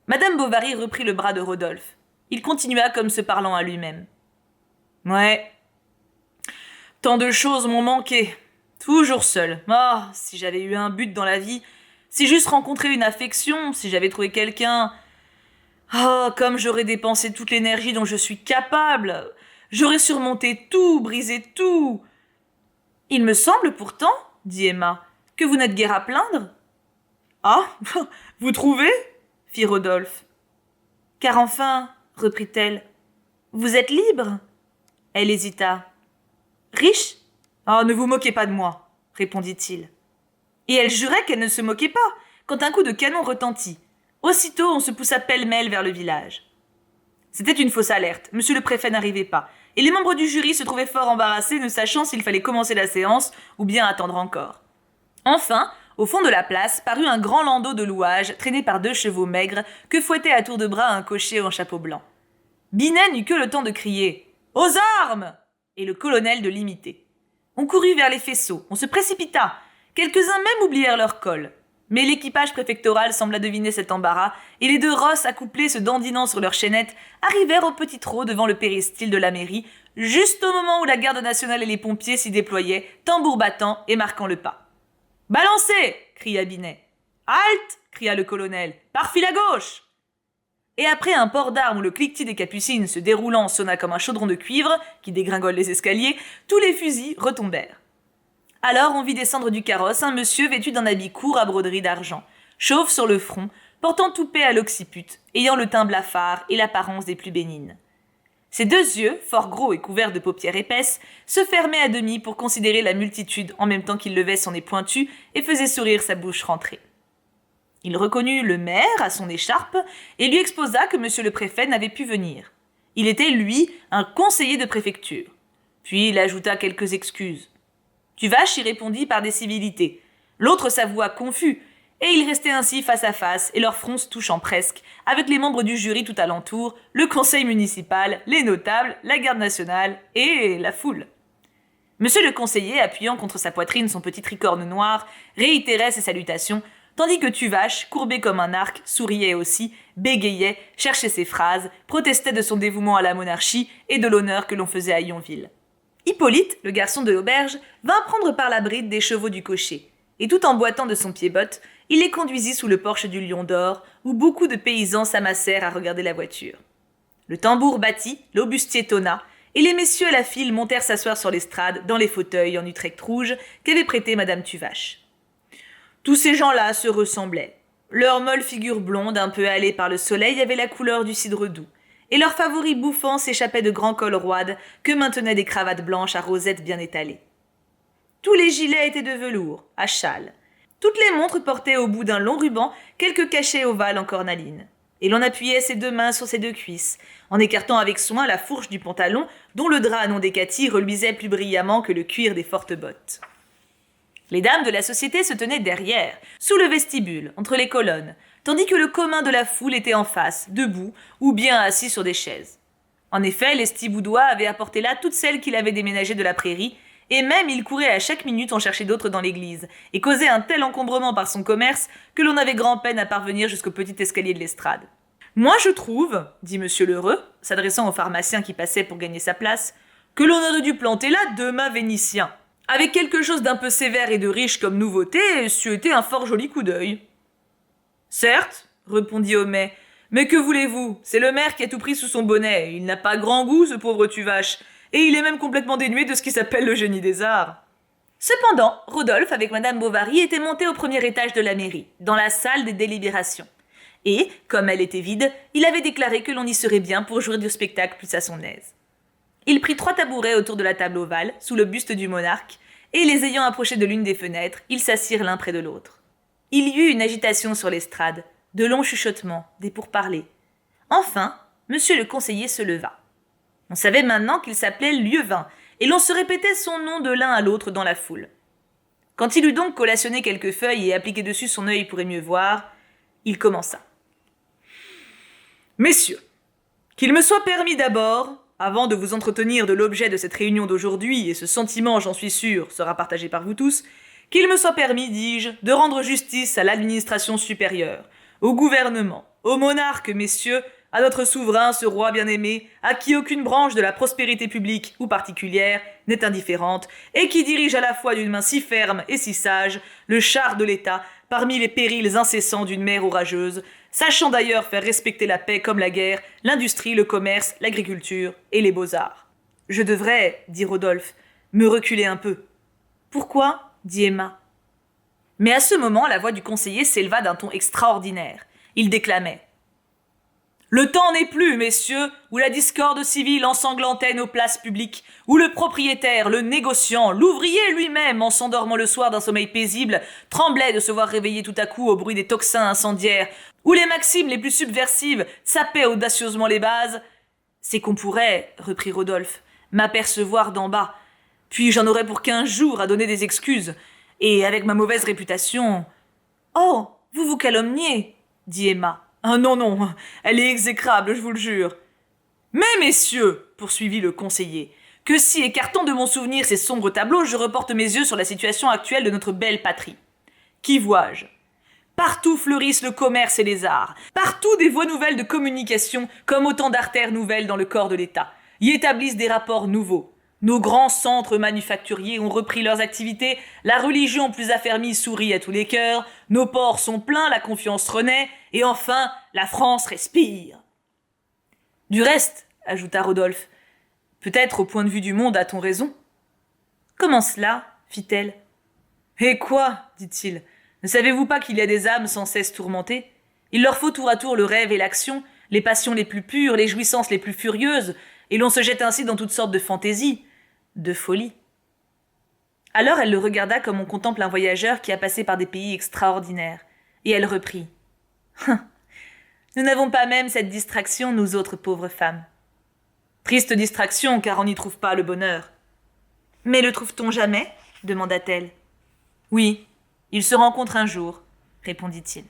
S1: Madame Bovary reprit le bras de Rodolphe. Il continua comme se parlant à lui-même. « Ouais, tant de choses m'ont manqué. Toujours seul. Oh, si j'avais eu un but dans la vie, si j'eusse rencontré une affection, si j'avais trouvé quelqu'un... Oh, comme j'aurais dépensé toute l'énergie dont je suis capable. J'aurais surmonté tout, brisé tout. Il me semble pourtant, dit Emma, que vous n'êtes guère à plaindre. Ah, vous trouvez? Fit Rodolphe. Car enfin, reprit-elle, vous êtes libre? Elle hésita. Riche? Ah, ne vous moquez pas de moi, répondit-il. Et elle jurait qu'elle ne se moquait pas, quand un coup de canon retentit. Aussitôt, on se poussa pêle-mêle vers le village. C'était une fausse alerte. Monsieur le préfet n'arrivait pas. Et les membres du jury se trouvaient fort embarrassés, ne sachant s'il fallait commencer la séance ou bien attendre encore. Enfin, au fond de la place, parut un grand landau de louage, traîné par 2 chevaux maigres, que fouettait à tour de bras un cocher en chapeau blanc. Binet n'eut que le temps de crier « Aux armes !» et le colonel de l'imiter. On courut vers les faisceaux, on se précipita. Quelques-uns même oublièrent leur col. Mais l'équipage préfectoral sembla deviner cet embarras, et les 2 rosses accouplées se dandinant sur leurs chaînettes arrivèrent au petit trot devant le péristyle de la mairie, juste au moment où la garde nationale et les pompiers s'y déployaient, tambour battant et marquant le pas. « Balancez !» cria Binet. « Halte !» cria le colonel. « Par fil à gauche !» Et après un port d'armes où le cliquetis des capucines se déroulant sonna comme un chaudron de cuivre qui dégringole les escaliers, tous les fusils retombèrent. Alors on vit descendre du carrosse un monsieur vêtu d'un habit court à broderie d'argent, chauve sur le front, portant toupet à l'occiput, ayant le teint blafard et l'apparence des plus bénignes. Ses 2 yeux, fort gros et couverts de paupières épaisses, se fermaient à demi pour considérer la multitude en même temps qu'il levait son nez pointu et faisait sourire sa bouche rentrée. Il reconnut le maire à son écharpe et lui exposa que monsieur le préfet n'avait pu venir. Il était, lui, un conseiller de préfecture. Puis il ajouta quelques excuses. Tuvache y répondit par des civilités. L'autre s'avoua confus, et ils restaient ainsi face à face, et leurs fronts se touchant presque, avec les membres du jury tout alentour, le conseil municipal, les notables, la garde nationale et la foule. Monsieur le conseiller, appuyant contre sa poitrine son petit tricorne noir, réitérait ses salutations, tandis que Tuvache, courbé comme un arc, souriait aussi, bégayait, cherchait ses phrases, protestait de son dévouement à la monarchie et de l'honneur que l'on faisait à Yonville. Hippolyte, le garçon de l'auberge, vint prendre par la bride des chevaux du cocher, et tout en boitant de son pied-botte, il les conduisit sous le porche du Lion d'Or, où beaucoup de paysans s'amassèrent à regarder la voiture. Le tambour battit, l'aubustier tonna, et les messieurs à la file montèrent s'asseoir sur l'estrade, dans les fauteuils en Utrecht rouge qu'avait prêté madame Tuvache. Tous ces gens-là se ressemblaient. Leur molle figure blonde, un peu hâlée par le soleil, avait la couleur du cidre doux. Et leurs favoris bouffants s'échappaient de grands cols roides que maintenaient des cravates blanches à rosettes bien étalées. Tous les gilets étaient de velours, à châle. Toutes les montres portaient au bout d'un long ruban quelques cachets ovales en cornaline. Et l'on appuyait ses 2 mains sur ses 2 cuisses, en écartant avec soin la fourche du pantalon dont le drap non décati reluisait plus brillamment que le cuir des fortes bottes. Les dames de la société se tenaient derrière, sous le vestibule, entre les colonnes, tandis que le commun de la foule était en face, debout, ou bien assis sur des chaises. En effet, l'Estiboudois avait apporté là toutes celles qu'il avait déménagées de la prairie, et même il courait à chaque minute en chercher d'autres dans l'église, et causait un tel encombrement par son commerce que l'on avait grand-peine à parvenir jusqu'au petit escalier de l'estrade. « Moi je trouve, dit monsieur Lheureux, s'adressant au pharmacien qui passait pour gagner sa place, que l'on aurait dû planter là 2 mâts vénitiens. Avec quelque chose d'un peu sévère et de riche comme nouveauté, c'eût été un fort joli coup d'œil. » « Certes, répondit Homais, mais que voulez-vous, c'est le maire qui a tout pris sous son bonnet, il n'a pas grand goût ce pauvre Tuvache, et il est même complètement dénué de ce qui s'appelle le génie des arts. » Cependant, Rodolphe avec madame Bovary était monté au premier étage de la mairie, dans la salle des délibérations. Et, comme elle était vide, il avait déclaré que l'on y serait bien pour jouir du spectacle plus à son aise. Il prit 3 tabourets autour de la table ovale, sous le buste du monarque, et les ayant approchés de l'une des fenêtres, ils s'assirent l'un près de l'autre. Il y eut une agitation sur l'estrade, de longs chuchotements, des pourparlers. Enfin, monsieur le conseiller se leva. On savait maintenant qu'il s'appelait Lieuvin, et l'on se répétait son nom de l'un à l'autre dans la foule. Quand il eut donc collationné quelques feuilles et appliqué dessus son œil pour mieux voir, il commença. « Messieurs, qu'il me soit permis d'abord, avant de vous entretenir de l'objet de cette réunion d'aujourd'hui, et ce sentiment, j'en suis sûr, sera partagé par vous tous, qu'il me soit permis, dis-je, de rendre justice à l'administration supérieure, au gouvernement, aux monarques, messieurs, à notre souverain, ce roi bien-aimé, à qui aucune branche de la prospérité publique ou particulière n'est indifférente, et qui dirige à la fois d'une main si ferme et si sage le char de l'État parmi les périls incessants d'une mer orageuse, sachant d'ailleurs faire respecter la paix comme la guerre, l'industrie, le commerce, l'agriculture et les beaux-arts. »« Je devrais, dit Rodolphe, me reculer un peu. »« Pourquoi ?» dit Emma. Mais à ce moment, la voix du conseiller s'éleva d'un ton extraordinaire. Il déclamait. Le temps n'est plus, messieurs, où la discorde civile ensanglantait nos places publiques, où le propriétaire, le négociant, l'ouvrier lui-même, en s'endormant le soir d'un sommeil paisible, tremblait de se voir réveillé tout à coup au bruit des tocsins incendiaires, où les maximes les plus subversives sapaient audacieusement les bases. C'est qu'on pourrait, reprit Rodolphe, m'apercevoir d'en bas, puis j'en aurais pour 15 jours à donner des excuses, et avec ma mauvaise réputation... Oh, vous vous calomniez, dit Emma. Ah non, non, elle est exécrable, je vous le jure. Mais messieurs, poursuivit le conseiller, que si, écartant de mon souvenir ces sombres tableaux, je reporte mes yeux sur la situation actuelle de notre belle patrie. Qu'y vois-je ? Partout fleurissent le commerce et les arts, partout des voies nouvelles de communication, comme autant d'artères nouvelles dans le corps de l'État, y établissent des rapports nouveaux. Nos grands centres manufacturiers ont repris leurs activités, la religion plus affermie sourit à tous les cœurs, nos ports sont pleins, la confiance renaît, et enfin, la France respire. Du reste, ajouta Rodolphe, peut-être au point de vue du monde a-t-on raison. Comment cela ? Fit-elle. Et quoi ? dit-il. Ne savez-vous pas qu'il y a des âmes sans cesse tourmentées ? Il leur faut tour à tour le rêve et l'action, les passions les plus pures, les jouissances les plus furieuses, et l'on se jette ainsi dans toutes sortes de fantaisies, de folies. Alors elle le regarda comme on contemple un voyageur qui a passé par des pays extraordinaires, et elle reprit. Nous n'avons pas même cette distraction, nous autres pauvres femmes. Triste distraction, car on n'y trouve pas le bonheur. Mais le trouve-t-on jamais ? demanda-t-elle. Oui, il se rencontre un jour, répondit-il.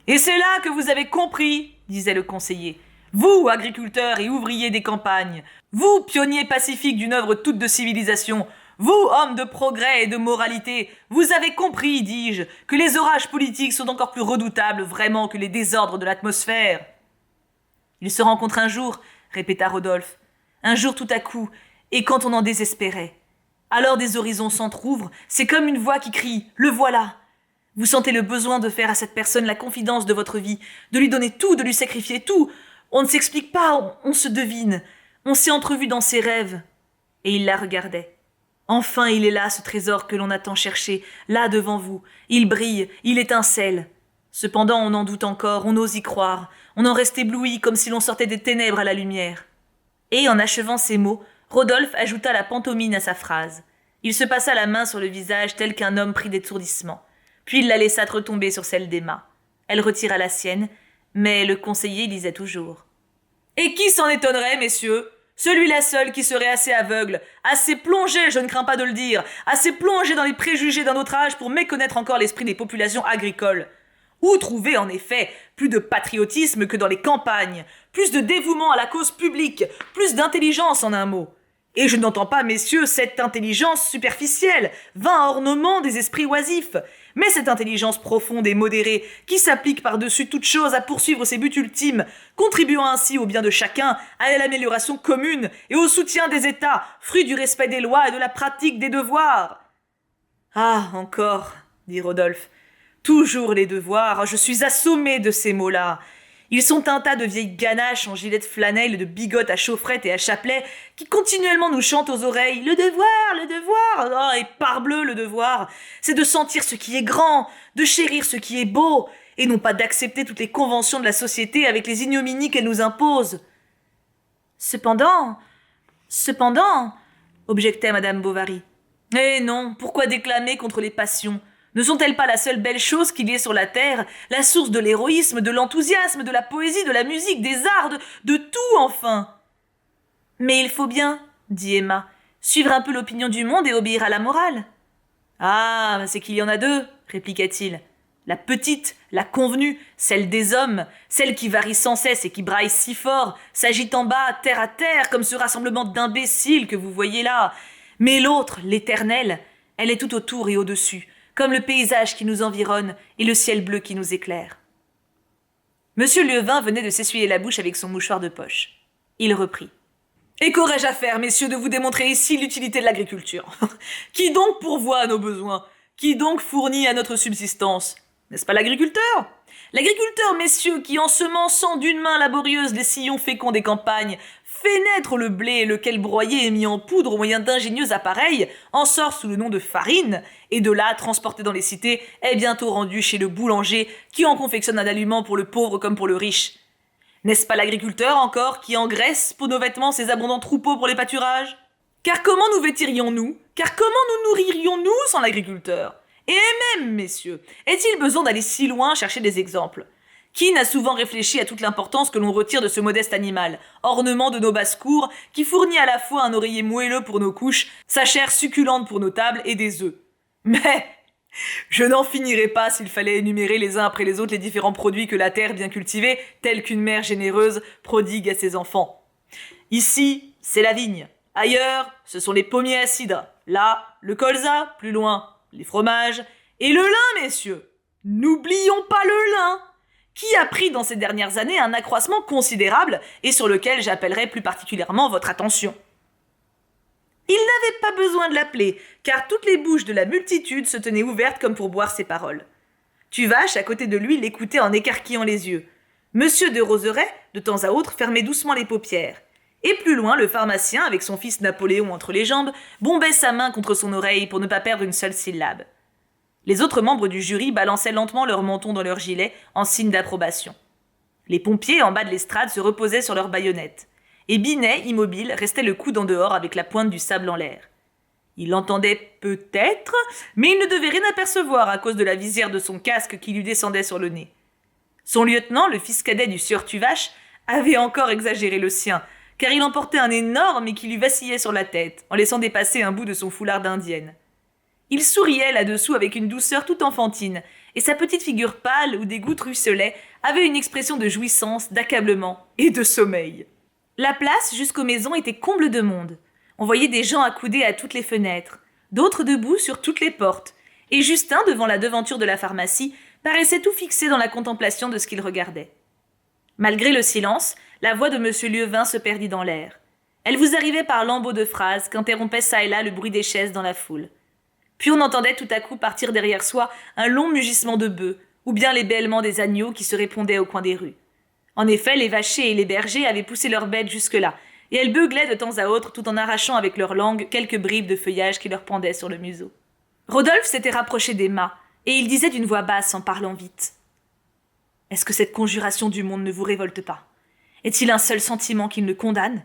S1: Et c'est là que vous avez compris, disait le conseiller. Vous, agriculteurs et ouvriers des campagnes, vous, pionniers pacifiques d'une œuvre toute de civilisation, vous, hommes de progrès et de moralité, vous avez compris, dis-je, que les orages politiques sont encore plus redoutables vraiment que les désordres de l'atmosphère. Il se rencontre un jour, répéta Rodolphe, un jour tout à coup, et quand on en désespérait. Alors des horizons s'entr'ouvrent, c'est comme une voix qui crie « Le voilà !» Vous sentez le besoin de faire à cette personne la confidence de votre vie, de lui donner tout, de lui sacrifier tout. On ne s'explique pas, on se devine. On s'est entrevu dans ses rêves. Et il la regardait. Enfin, il est là, ce trésor que l'on a tant cherché, là devant vous. Il brille, il étincelle. Cependant, on en doute encore, on ose y croire. On en reste ébloui, comme si l'on sortait des ténèbres à la lumière. Et, en achevant ces mots, Rodolphe ajouta la pantomime à sa phrase. Il se passa la main sur le visage tel qu'un homme pris d'étourdissement. Puis il la laissa retomber sur celle d'Emma. Elle retira la sienne, mais le conseiller lisait toujours. « Et qui s'en étonnerait, messieurs ? Celui-là seul qui serait assez aveugle, assez plongé, je ne crains pas de le dire, assez plongé dans les préjugés d'un autre âge pour méconnaître encore l'esprit des populations agricoles. Où trouver, en effet, plus de patriotisme que dans les campagnes, plus de dévouement à la cause publique, plus d'intelligence en un mot ? Et je n'entends pas, messieurs, cette intelligence superficielle, vain ornement des esprits oisifs, mais cette intelligence profonde et modérée qui s'applique par-dessus toute chose à poursuivre ses buts ultimes, contribuant ainsi au bien de chacun, à l'amélioration commune et au soutien des États, fruit du respect des lois et de la pratique des devoirs. »« Ah, encore, dit Rodolphe, toujours les devoirs, je suis assommé de ces mots-là. Ils sont un tas de vieilles ganaches en gilet de flanelle, de bigotes à chaufferette et à chapelet, qui continuellement nous chantent aux oreilles « Le devoir, oh, et parbleu le devoir, c'est de sentir ce qui est grand, de chérir ce qui est beau, et non pas d'accepter toutes les conventions de la société avec les ignominies qu'elle nous impose. » Cependant, objectait Madame Bovary. « Eh non, pourquoi déclamer contre les passions ? Ne sont-elles pas la seule belle chose qu'il y ait sur la terre, la source de l'héroïsme, de l'enthousiasme, de la poésie, de la musique, des arts, de tout enfin !»« Mais il faut bien, dit Emma, suivre un peu l'opinion du monde et obéir à la morale. » « Ah, c'est qu'il y en a deux, répliqua-t-il. La petite, la convenue, celle des hommes, celle qui varie sans cesse et qui braille si fort, s'agite en bas, terre à terre, comme ce rassemblement d'imbéciles que vous voyez là. Mais l'autre, l'éternelle, elle est tout autour et au-dessus, comme le paysage qui nous environne et le ciel bleu qui nous éclaire. Monsieur Lieuvain venait de s'essuyer la bouche avec son mouchoir de poche. Il reprit. Et qu'aurais-je à faire, messieurs, de vous démontrer ici l'utilité de l'agriculture? Qui donc pourvoit à nos besoins? Qui donc fournit à notre subsistance? N'est-ce pas l'agriculteur? L'agriculteur, messieurs, qui ensemençant d'une main laborieuse les sillons féconds des campagnes, fait naître le blé, lequel broyé et mis en poudre au moyen d'ingénieux appareils, en sort sous le nom de farine, et de là, transporté dans les cités, est bientôt rendu chez le boulanger, qui en confectionne un aliment pour le pauvre comme pour le riche. N'est-ce pas l'agriculteur, encore, qui engraisse pour nos vêtements ses abondants troupeaux pour les pâturages? Car comment nous vêtirions-nous? Car comment nous nourririons-nous sans l'agriculteur? Et même, messieurs, est-il besoin d'aller si loin chercher des exemples? Qui n'a souvent réfléchi à toute l'importance que l'on retire de ce modeste animal, ornement de nos basses-cours, qui fournit à la fois un oreiller moelleux pour nos couches, sa chair succulente pour nos tables et des œufs? Mais je n'en finirais pas s'il fallait énumérer les uns après les autres les différents produits que la terre bien cultivée, telle qu'une mère généreuse, prodigue à ses enfants. Ici, c'est la vigne. Ailleurs, ce sont les pommiers à cidre. Là, le colza, plus loin, les fromages. Et le lin, messieurs. N'oublions pas le lin, qui a pris dans ces dernières années un accroissement considérable et sur lequel j'appellerai plus particulièrement votre attention. Il n'avait pas besoin de l'appeler, car toutes les bouches de la multitude se tenaient ouvertes comme pour boire ses paroles. Tuvache, à côté de lui, l'écoutait en écarquillant les yeux. Monsieur de Roseraie, de temps à autre, fermait doucement les paupières. Et plus loin, le pharmacien, avec son fils Napoléon entre les jambes, bombait sa main contre son oreille pour ne pas perdre une seule syllabe. Les autres membres du jury balançaient lentement leur menton dans leur gilet en signe d'approbation. Les pompiers, en bas de l'estrade, se reposaient sur leurs baïonnettes. Et Binet, immobile, restait le coude en dehors avec la pointe du sable en l'air. Il l'entendait peut-être, mais il ne devait rien apercevoir à cause de la visière de son casque qui lui descendait sur le nez. Son lieutenant, le fils cadet du sieur Tuvache, avait encore exagéré le sien, car il en portait un énorme et qui lui vacillait sur la tête, en laissant dépasser un bout de son foulard d'indienne. Il souriait là-dessous avec une douceur toute enfantine, et sa petite figure pâle où des gouttes ruisselaient avait une expression de jouissance, d'accablement et de sommeil. La place jusqu'aux maisons était comble de monde. On voyait des gens accoudés à toutes les fenêtres, d'autres debout sur toutes les portes, et Justin, devant la devanture de la pharmacie, paraissait tout fixé dans la contemplation de ce qu'il regardait. Malgré le silence, la voix de M. Lieuvain se perdit dans l'air. Elle vous arrivait par lambeaux de phrases qu'interrompait çà et là le bruit des chaises dans la foule. Puis on entendait tout à coup partir derrière soi un long mugissement de bœufs, ou bien les bêlements des agneaux qui se répondaient au coin des rues. En effet, les vachers et les bergers avaient poussé leurs bêtes jusque-là, et elles beuglaient de temps à autre tout en arrachant avec leur langue quelques bribes de feuillage qui leur pendaient sur le museau. Rodolphe s'était rapproché d'Emma, et il disait d'une voix basse en parlant vite. « Est-ce que cette conjuration du monde ne vous révolte pas? Est-il un seul sentiment qui le condamne?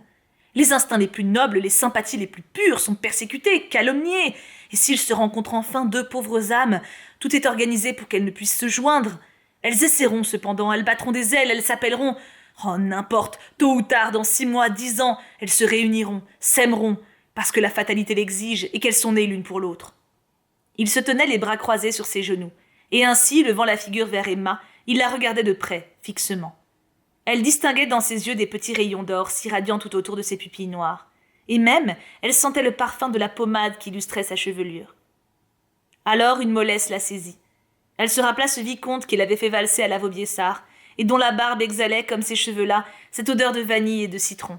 S1: Les instincts les plus nobles, les sympathies les plus pures sont persécutés, calomniés, et s'il se rencontre enfin deux pauvres âmes, tout est organisé pour qu'elles ne puissent se joindre. Elles essaieront cependant, elles battront des ailes, elles s'appelleront. Oh, n'importe, tôt ou tard, dans 6 mois, 10 ans, elles se réuniront, s'aimeront, parce que la fatalité l'exige et qu'elles sont nées l'une pour l'autre. » Il se tenait les bras croisés sur ses genoux, et ainsi, levant la figure vers Emma, il la regardait de près, fixement. Elle distinguait dans ses yeux des petits rayons d'or s'irradiant tout autour de ses pupilles noires, et même elle sentait le parfum de la pommade qui illustrait sa chevelure. Alors une mollesse la saisit. Elle se rappela ce vicomte qu'il avait fait valser à la Vaubyessard, et dont la barbe exhalait, comme ses cheveux-là, cette odeur de vanille et de citron.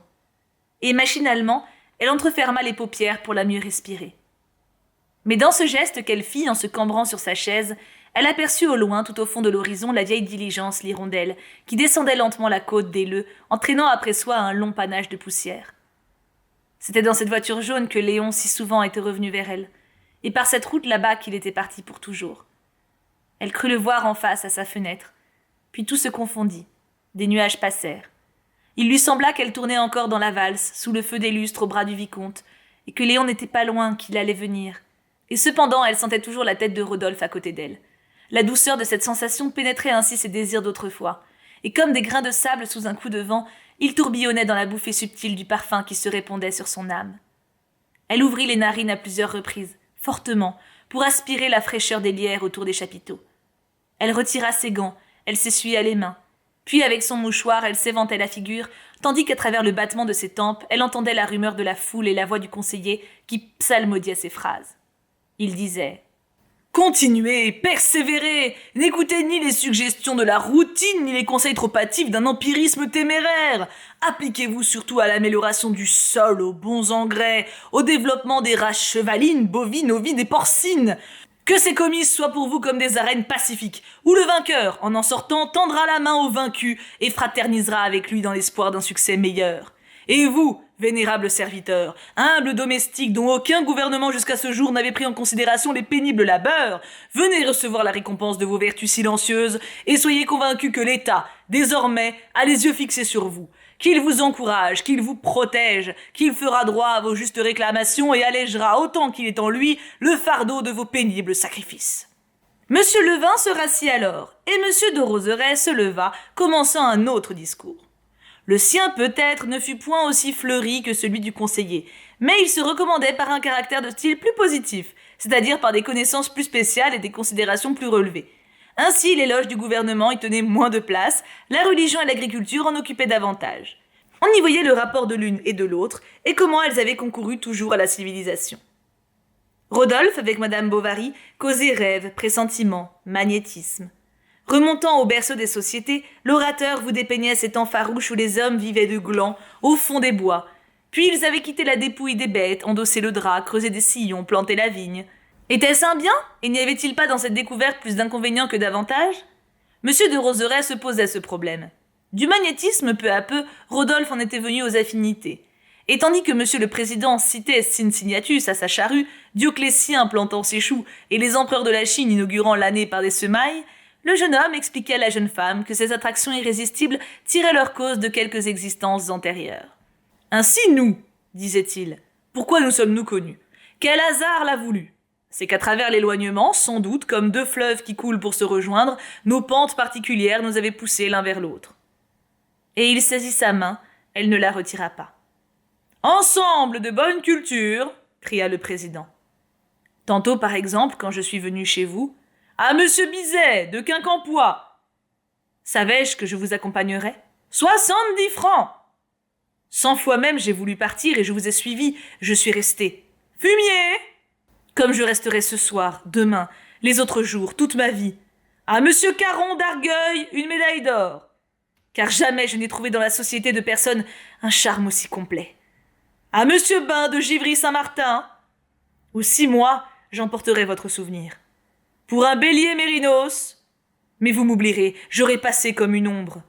S1: Et machinalement, elle entreferma les paupières pour la mieux respirer. Mais dans ce geste qu'elle fit en se cambrant sur sa chaise, elle aperçut au loin, tout au fond de l'horizon, la vieille diligence, l'hirondelle, qui descendait lentement la côte d'Aileu, en traînant après soi un long panache de poussière. C'était dans cette voiture jaune que Léon si souvent était revenu vers elle, et par cette route là-bas qu'il était parti pour toujours. Elle crut le voir en face à sa fenêtre, puis tout se confondit, des nuages passèrent. Il lui sembla qu'elle tournait encore dans la valse, sous le feu des lustres au bras du vicomte, et que Léon n'était pas loin, qu'il allait venir. Et cependant, elle sentait toujours la tête de Rodolphe à côté d'elle. La douceur de cette sensation pénétrait ainsi ses désirs d'autrefois, et comme des grains de sable sous un coup de vent, il tourbillonnait dans la bouffée subtile du parfum qui se répandait sur son âme. Elle ouvrit les narines à plusieurs reprises, fortement, pour aspirer la fraîcheur des lierres autour des chapiteaux. Elle retira ses gants, elle s'essuya les mains. Puis avec son mouchoir, elle s'éventait la figure, tandis qu'à travers le battement de ses tempes, elle entendait la rumeur de la foule et la voix du conseiller qui psalmodiait ses phrases. Il disait « Continuez, persévérez, n'écoutez ni les suggestions de la routine, ni les conseils trop hâtifs d'un empirisme téméraire. Appliquez-vous surtout à l'amélioration du sol, aux bons engrais, au développement des races chevalines, bovines, ovines et porcines. Que ces comices soient pour vous comme des arènes pacifiques, où le vainqueur, en sortant, tendra la main au vaincu et fraternisera avec lui dans l'espoir d'un succès meilleur. Et vous, vénérable serviteur, humble domestique dont aucun gouvernement jusqu'à ce jour n'avait pris en considération les pénibles labeurs, venez recevoir la récompense de vos vertus silencieuses et soyez convaincus que l'État, désormais, a les yeux fixés sur vous, qu'il vous encourage, qu'il vous protège, qu'il fera droit à vos justes réclamations et allégera autant qu'il est en lui le fardeau de vos pénibles sacrifices. » Monsieur Levin se rassit alors, et Monsieur de Roseraie se leva, commençant un autre discours. Le sien peut-être ne fut point aussi fleuri que celui du conseiller, mais il se recommandait par un caractère de style plus positif, c'est-à-dire par des connaissances plus spéciales et des considérations plus relevées. Ainsi, l'éloge du gouvernement y tenait moins de place, la religion et l'agriculture en occupaient davantage. On y voyait le rapport de l'une et de l'autre, et comment elles avaient concouru toujours à la civilisation. Rodolphe, avec Madame Bovary, causait rêves, pressentiments, magnétisme. Remontant au berceau des sociétés, l'orateur vous dépeignait ces temps farouches où les hommes vivaient de glands, au fond des bois. Puis ils avaient quitté la dépouille des bêtes, endossé le drap, creusé des sillons, planté la vigne. Était-ce un bien? Et n'y avait-il pas dans cette découverte plus d'inconvénients que d'avantages? Monsieur de Roseraie se posait ce problème. Du magnétisme, peu à peu, Rodolphe en était venu aux affinités. Et tandis que monsieur le président citait Cincinnatus à sa charrue, Dioclétien plantant ses choux et les empereurs de la Chine inaugurant l'année par des semailles, le jeune homme expliquait à la jeune femme que ces attractions irrésistibles tiraient leur cause de quelques existences antérieures. « Ainsi nous, disait-il, pourquoi nous sommes-nous connus? Quel hasard l'a voulu? C'est qu'à travers l'éloignement, sans doute, comme deux fleuves qui coulent pour se rejoindre, nos pentes particulières nous avaient poussés l'un vers l'autre. » Et il saisit sa main, elle ne la retira pas. « Ensemble de bonne culture !» cria le président. Tantôt, par exemple, quand je suis venu chez vous, à monsieur Bizet, de Quincampoix. Savais-je que je vous accompagnerais? 70 francs! 100 fois même j'ai voulu partir et je vous ai suivi, je suis resté. Fumier! Comme je resterai ce soir, demain, les autres jours, toute ma vie. À monsieur Caron d'Argueil, une médaille d'or. Car jamais je n'ai trouvé dans la société de personne un charme aussi complet. À monsieur Bain de Givry-Saint-Martin. Aussi moi, j'emporterai votre souvenir. Pour un bélier mérinos. Mais vous m'oublierez, j'aurai passé comme une ombre.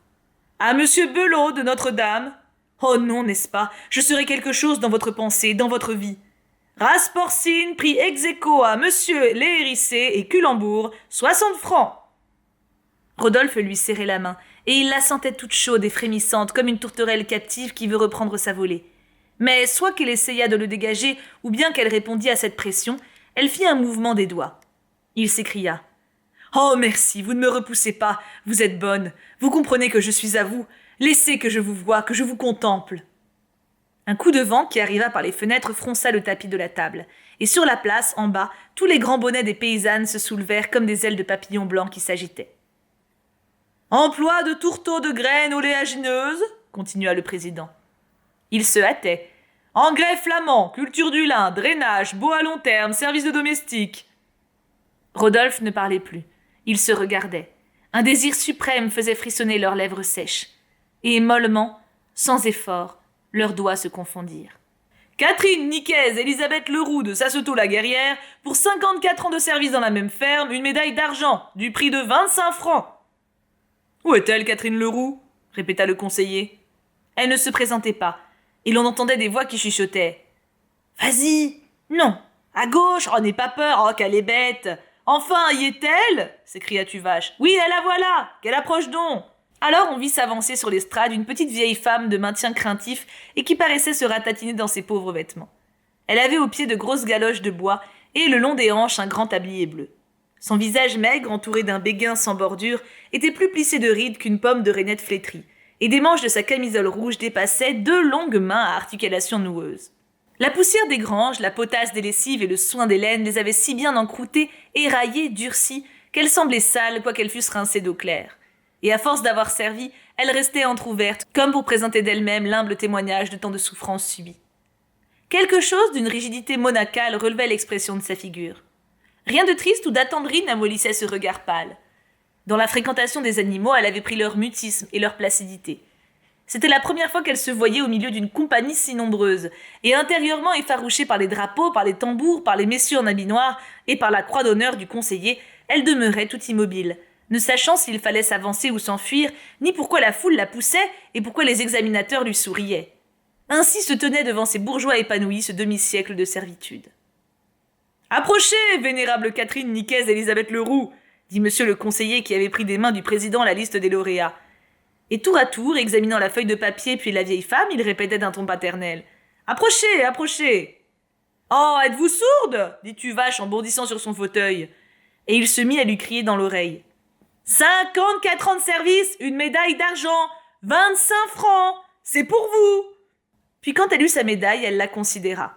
S1: À monsieur Belot de Notre-Dame. Oh non, n'est-ce pas, je serai quelque chose dans votre pensée, dans votre vie. Race porcine, prix ex aequo à monsieur Léhérissé et Culembourg, 60 francs. Rodolphe lui serrait la main, et il la sentait toute chaude et frémissante, comme une tourterelle captive qui veut reprendre sa volée. Mais soit qu'elle essaya de le dégager, ou bien qu'elle répondit à cette pression, elle fit un mouvement des doigts. Il s'écria « Oh merci, vous ne me repoussez pas, vous êtes bonne, vous comprenez que je suis à vous, laissez que je vous voie, que je vous contemple. » Un coup de vent qui arriva par les fenêtres fronça le tapis de la table, et sur la place, en bas, tous les grands bonnets des paysannes se soulevèrent comme des ailes de papillons blancs qui s'agitaient. « Emploi de tourteaux de graines oléagineuses, » continua le président. Il se hâtait. « Engrais flamands, culture du lin, drainage, beau à long terme, service de domestique. » Rodolphe ne parlait plus. Ils se regardaient. Un désir suprême faisait frissonner leurs lèvres sèches. Et mollement, sans effort, leurs doigts se confondirent. Catherine Nicaise Elisabeth Leroux de Sassetot-la-Guerrière, pour 54 ans de service dans la même ferme, une médaille d'argent, du prix de 25 francs. Où est-elle, Catherine Leroux? Répéta le conseiller. Elle ne se présentait pas, et l'on entendait des voix qui chuchotaient. Vas-y, non, à gauche, oh n'aie pas peur, oh qu'elle est bête. Enfin, y est-elle? S'écria Tuvache. Oui, elle la voilà, qu'elle approche donc. Alors on vit s'avancer sur l'estrade une petite vieille femme de maintien craintif et qui paraissait se ratatiner dans ses pauvres vêtements. Elle avait aux pieds de grosses galoches de bois et le long des hanches un grand tablier bleu. Son visage maigre, entouré d'un béguin sans bordure, était plus plissé de rides qu'une pomme de rainette flétrie, et des manches de sa camisole rouge dépassaient 2 longues mains à articulations noueuses. La poussière des granges, la potasse des lessives et le soin des laines les avaient si bien encroûtées, éraillées, durcies, qu'elles semblaient sales, quoiqu'elles fussent rincées d'eau claire. Et à force d'avoir servi, elles restaient entr'ouvertes, comme pour présenter d'elles-mêmes l'humble témoignage de tant de souffrances subies. Quelque chose d'une rigidité monacale relevait l'expression de sa figure. Rien de triste ou d'attendri n'amollissait ce regard pâle. Dans la fréquentation des animaux, elle avait pris leur mutisme et leur placidité. C'était la première fois qu'elle se voyait au milieu d'une compagnie si nombreuse, et intérieurement effarouchée par les drapeaux, par les tambours, par les messieurs en habit noir et par la croix d'honneur du conseiller, elle demeurait tout immobile, ne sachant s'il fallait s'avancer ou s'enfuir, ni pourquoi la foule la poussait et pourquoi les examinateurs lui souriaient. Ainsi se tenait devant ces bourgeois épanouis ce demi-siècle de servitude. « Approchez, vénérable Catherine Nicaise Élisabeth Leroux !» dit monsieur le conseiller qui avait pris des mains du président la liste des lauréats. Et tour à tour, examinant la feuille de papier puis la vieille femme, il répétait d'un ton paternel. « Approchez, approchez !»« Oh, êtes-vous sourde ?» dit Tuvache en bondissant sur son fauteuil. Et il se mit à lui crier dans l'oreille. « 54 ans de service, une médaille d'argent, 25 francs, c'est pour vous !» Puis quand elle eut sa médaille, elle la considéra.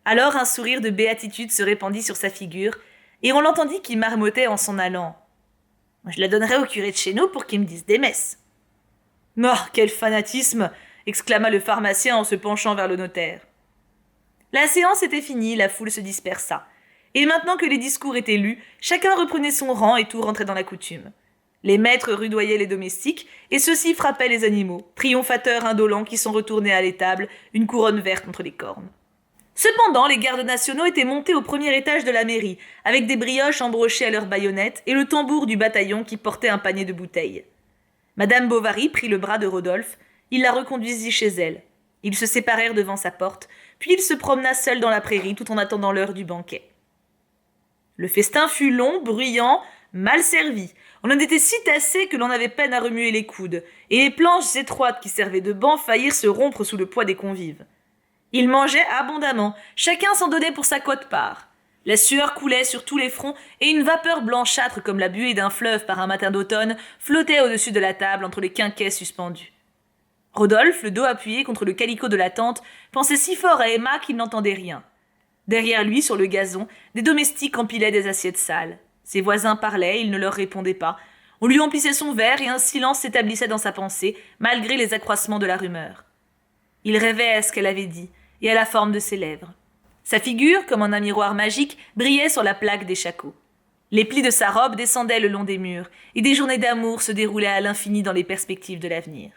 S1: Alors un sourire de béatitude se répandit sur sa figure, et on l'entendit qui marmottait en s'en allant. « Je la donnerai au curé de chez nous pour qu'il me dise des messes. »« Oh, quel fanatisme !» exclama le pharmacien en se penchant vers le notaire. La séance était finie, la foule se dispersa. Et maintenant que les discours étaient lus, chacun reprenait son rang et tout rentrait dans la coutume. Les maîtres rudoyaient les domestiques, et ceux-ci frappaient les animaux, triomphateurs indolents qui sont retournés à l'étable, une couronne verte entre les cornes. Cependant, les gardes nationaux étaient montés au premier étage de la mairie, avec des brioches embrochées à leurs baïonnettes et le tambour du bataillon qui portait un panier de bouteilles. Madame Bovary prit le bras de Rodolphe, il la reconduisit chez elle. Ils se séparèrent devant sa porte, puis il se promena seul dans la prairie tout en attendant l'heure du banquet. Le festin fut long, bruyant, mal servi. On en était si tassé que l'on avait peine à remuer les coudes, et les planches étroites qui servaient de banc faillirent se rompre sous le poids des convives. Ils mangeaient abondamment, chacun s'en donnait pour sa quote-part. La sueur coulait sur tous les fronts, et une vapeur blanchâtre comme la buée d'un fleuve par un matin d'automne flottait au-dessus de la table entre les quinquets suspendus. Rodolphe, le dos appuyé contre le calicot de la tente, pensait si fort à Emma qu'il n'entendait rien. Derrière lui, sur le gazon, des domestiques empilaient des assiettes sales. Ses voisins parlaient, il ne leur répondait pas. On lui emplissait son verre et un silence s'établissait dans sa pensée, malgré les accroissements de la rumeur. Il rêvait à ce qu'elle avait dit, et à la forme de ses lèvres. Sa figure, comme en un miroir magique, brillait sur la plaque des shakos. Les plis de sa robe descendaient le long des murs, et des journées d'amour se déroulaient à l'infini dans les perspectives de l'avenir.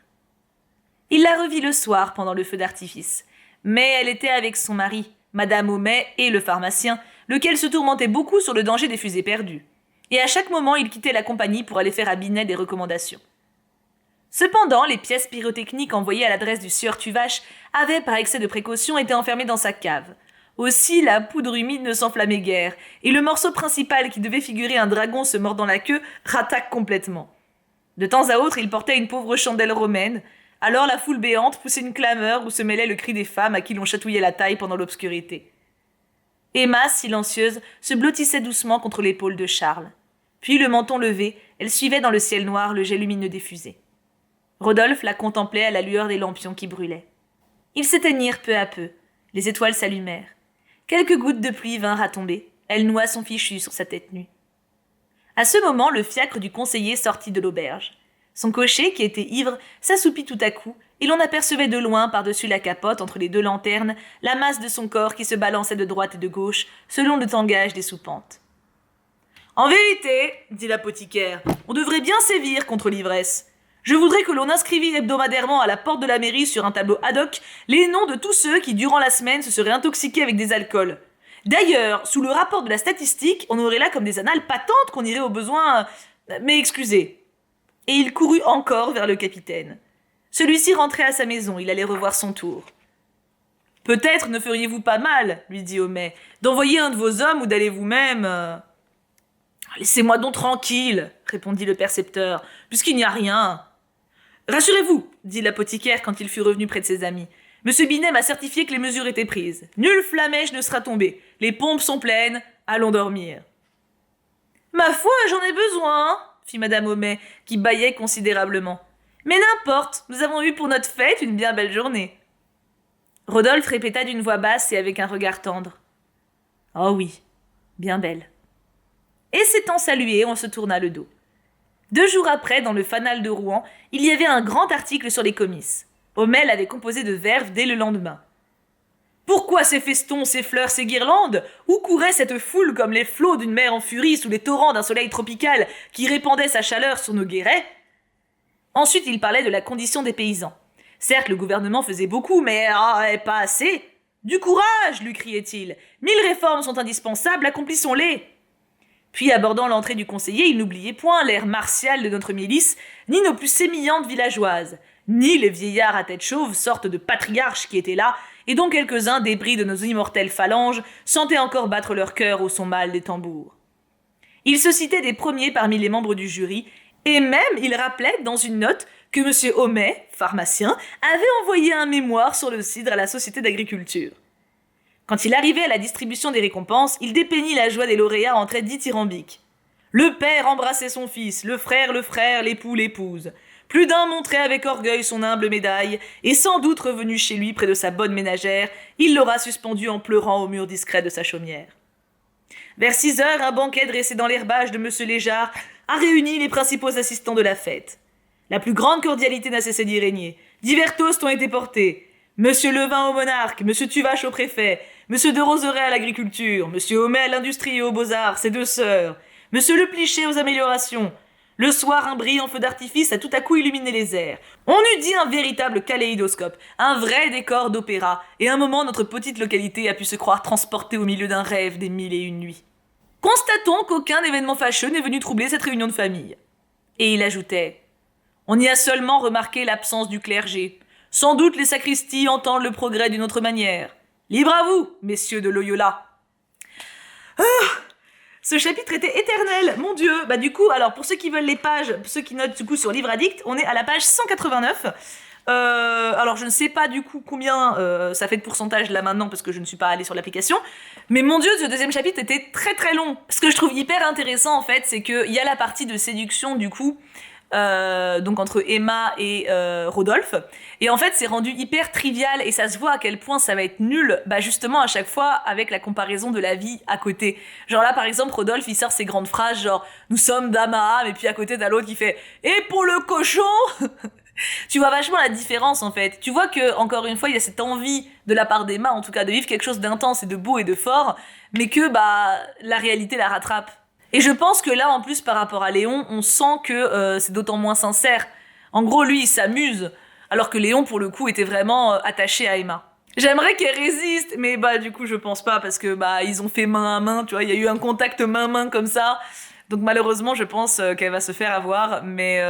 S1: Il la revit le soir pendant le feu d'artifice, mais elle était avec son mari, Madame Homais et le pharmacien, lequel se tourmentait beaucoup sur le danger des fusées perdues. Et à chaque moment, il quittait la compagnie pour aller faire à Binet des recommandations. Cependant, les pièces pyrotechniques envoyées à l'adresse du sieur Tuvache avaient, par excès de précaution, été enfermées dans sa cave. Aussi, la poudre humide ne s'enflammait guère, et le morceau principal qui devait figurer un dragon se mordant la queue rata complètement. De temps à autre, il portait une pauvre chandelle romaine. Alors la foule béante poussait une clameur où se mêlait le cri des femmes à qui l'on chatouillait la taille pendant l'obscurité. Emma, silencieuse, se blottissait doucement contre l'épaule de Charles. Puis, le menton levé, elle suivait dans le ciel noir le jet lumineux des fusées. Rodolphe la contemplait à la lueur des lampions qui brûlaient. Ils s'éteignirent peu à peu. Les étoiles s'allumèrent. Quelques gouttes de pluie vinrent à tomber. Elle noua son fichu sur sa tête nue. À ce moment, le fiacre du conseiller sortit de l'auberge. Son cocher, qui était ivre, s'assoupit tout à coup, et l'on apercevait de loin, par-dessus la capote, entre les deux lanternes, la masse de son corps qui se balançait de droite et de gauche, selon le tangage des soupentes. « En vérité, dit l'apothicaire, on devrait bien sévir contre l'ivresse. Je voudrais que l'on inscrivît hebdomadairement à la porte de la mairie sur un tableau ad hoc les noms de tous ceux qui, durant la semaine, se seraient intoxiqués avec des alcools. D'ailleurs, sous le rapport de la statistique, on aurait là comme des annales patentes qu'on irait au besoin... Mais excusez. » Et il courut encore vers le capitaine. Celui-ci rentrait à sa maison, il allait revoir son tour. « Peut-être ne feriez-vous pas mal, lui dit Homais, d'envoyer un de vos hommes ou d'aller vous-même... Laissez-moi donc tranquille, répondit le percepteur, puisqu'il n'y a rien. Rassurez-vous, dit l'apothicaire quand il fut revenu près de ses amis. Monsieur Binet m'a certifié que les mesures étaient prises. Nulle flamèche ne sera tombée. Les pompes sont pleines. Allons dormir. Ma foi, j'en ai besoin, fit Madame Homais, qui bâillait considérablement. Mais n'importe, nous avons eu pour notre fête une bien belle journée. Rodolphe répéta d'une voix basse et avec un regard tendre. « Oh oui, bien belle. » Et s'étant salué, on se tourna le dos. 2 jours après, dans le Fanal de Rouen, il y avait un grand article sur les comices. Homais l'avait composé de verve dès le lendemain. Pourquoi ces festons, ces fleurs, ces guirlandes? Où courait cette foule comme les flots d'une mer en furie sous les torrents d'un soleil tropical qui répandait sa chaleur sur nos guérets? Ensuite, il parlait de la condition des paysans. Certes, le gouvernement faisait beaucoup, mais pas assez. Du courage, lui criait-il. 1000 réformes sont indispensables, accomplissons-les. Puis, abordant l'entrée du conseiller, il n'oubliait point l'air martial de notre milice, ni nos plus sémillantes villageoises, ni les vieillards à tête chauve, sorte de patriarches qui étaient là, et dont quelques-uns, débris de nos immortelles phalanges, sentaient encore battre leur cœur au son mâle des tambours. Il se citait des premiers parmi les membres du jury, et même il rappelait dans une note que M. Homais, pharmacien, avait envoyé un mémoire sur le cidre à la Société d'agriculture. Quand il arrivait à la distribution des récompenses, il dépeignit la joie des lauréats en traits dithyrambiques. Le père embrassait son fils, le frère, l'époux, l'épouse. Plus d'un montrait avec orgueil son humble médaille, et sans doute revenu chez lui près de sa bonne ménagère, il l'aura suspendue en pleurant au mur discret de sa chaumière. Vers 6 heures, un banquet dressé dans l'herbage de M. Léjard a réuni les principaux assistants de la fête. La plus grande cordialité n'a cessé d'y régner. Divers toasts ont été portés. Monsieur Levin au monarque, Monsieur Tuvache au préfet, Monsieur de Roseraie à l'agriculture, Monsieur Homais à l'industrie et aux beaux-arts, ses 2 sœurs, Monsieur Le Pliché aux améliorations. Le soir, un brillant feu d'artifice a tout à coup illuminé les airs. On eût dit un véritable kaléidoscope, un vrai décor d'opéra, et un moment notre petite localité a pu se croire transportée au milieu d'un rêve des 1001 nuits. Constatons qu'aucun événement fâcheux n'est venu troubler cette réunion de famille. Et il ajoutait « On y a seulement remarqué l'absence du clergé. Sans doute les sacristies entendent le progrès d'une autre manière. Libre à vous, messieurs de Loyola. » Ce chapitre était éternel, mon Dieu. Du coup, alors pour ceux qui veulent les pages, ceux qui notent du coup sur Livre Addict, on est à la page 189. Alors je ne sais pas du coup combien ça fait de pourcentage là maintenant parce que je ne suis pas allée sur l'application, mais mon Dieu, ce 2e chapitre était très très long. Ce que je trouve hyper intéressant en fait, c'est qu'il y a la partie de séduction du coup, donc entre Emma et Rodolphe, et en fait c'est rendu hyper trivial et ça se voit à quel point ça va être nul, justement à chaque fois avec la comparaison de la vie à côté. Genre là par exemple Rodolphe il sort ses grandes phrases genre nous sommes d'Amaham et puis à côté t'as l'autre qui fait et pour le cochon. Tu vois vachement la différence en fait. Tu vois que, encore une fois, il y a cette envie de la part d'Emma, en tout cas, de vivre quelque chose d'intense et de beau et de fort, mais que la réalité la rattrape. Et je pense que là, en plus, par rapport à Léon, on sent que c'est d'autant moins sincère. En gros, lui, il s'amuse, alors que Léon, pour le coup, était vraiment attaché à Emma. J'aimerais qu'elle résiste, mais du coup, je pense pas, parce que ils ont fait main à main, tu vois, il y a eu un contact main-main comme ça. Donc malheureusement, je pense qu'elle va se faire avoir, mais...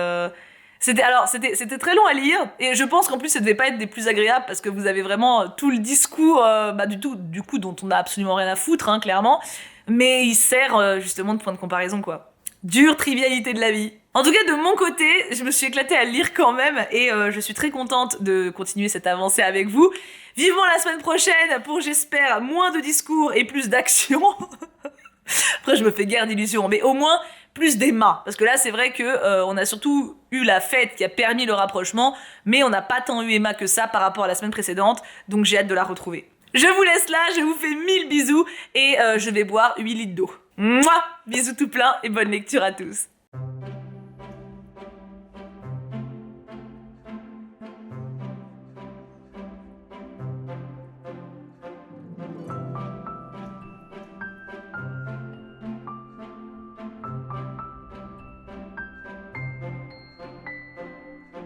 S1: C'était très long à lire, et je pense qu'en plus ça devait pas être des plus agréables parce que vous avez vraiment tout le discours du coup dont on a absolument rien à foutre, hein, clairement, mais il sert justement de point de comparaison, quoi. Dure trivialité de la vie. En tout cas, de mon côté, je me suis éclatée à lire quand même, et je suis très contente de continuer cette avancée avec vous. Vivement la semaine prochaine pour, j'espère, moins de discours et plus d'action. Après, je me fais guère d'illusions, mais au moins plus d'Emma, parce que là c'est vrai que on a surtout eu la fête qui a permis le rapprochement, mais on n'a pas tant eu Emma que ça par rapport à la semaine précédente, donc j'ai hâte de la retrouver. Je vous laisse là, je vous fais 1000 bisous, et je vais boire 8 litres d'eau. Mouah, bisous tout plein, et bonne lecture à tous.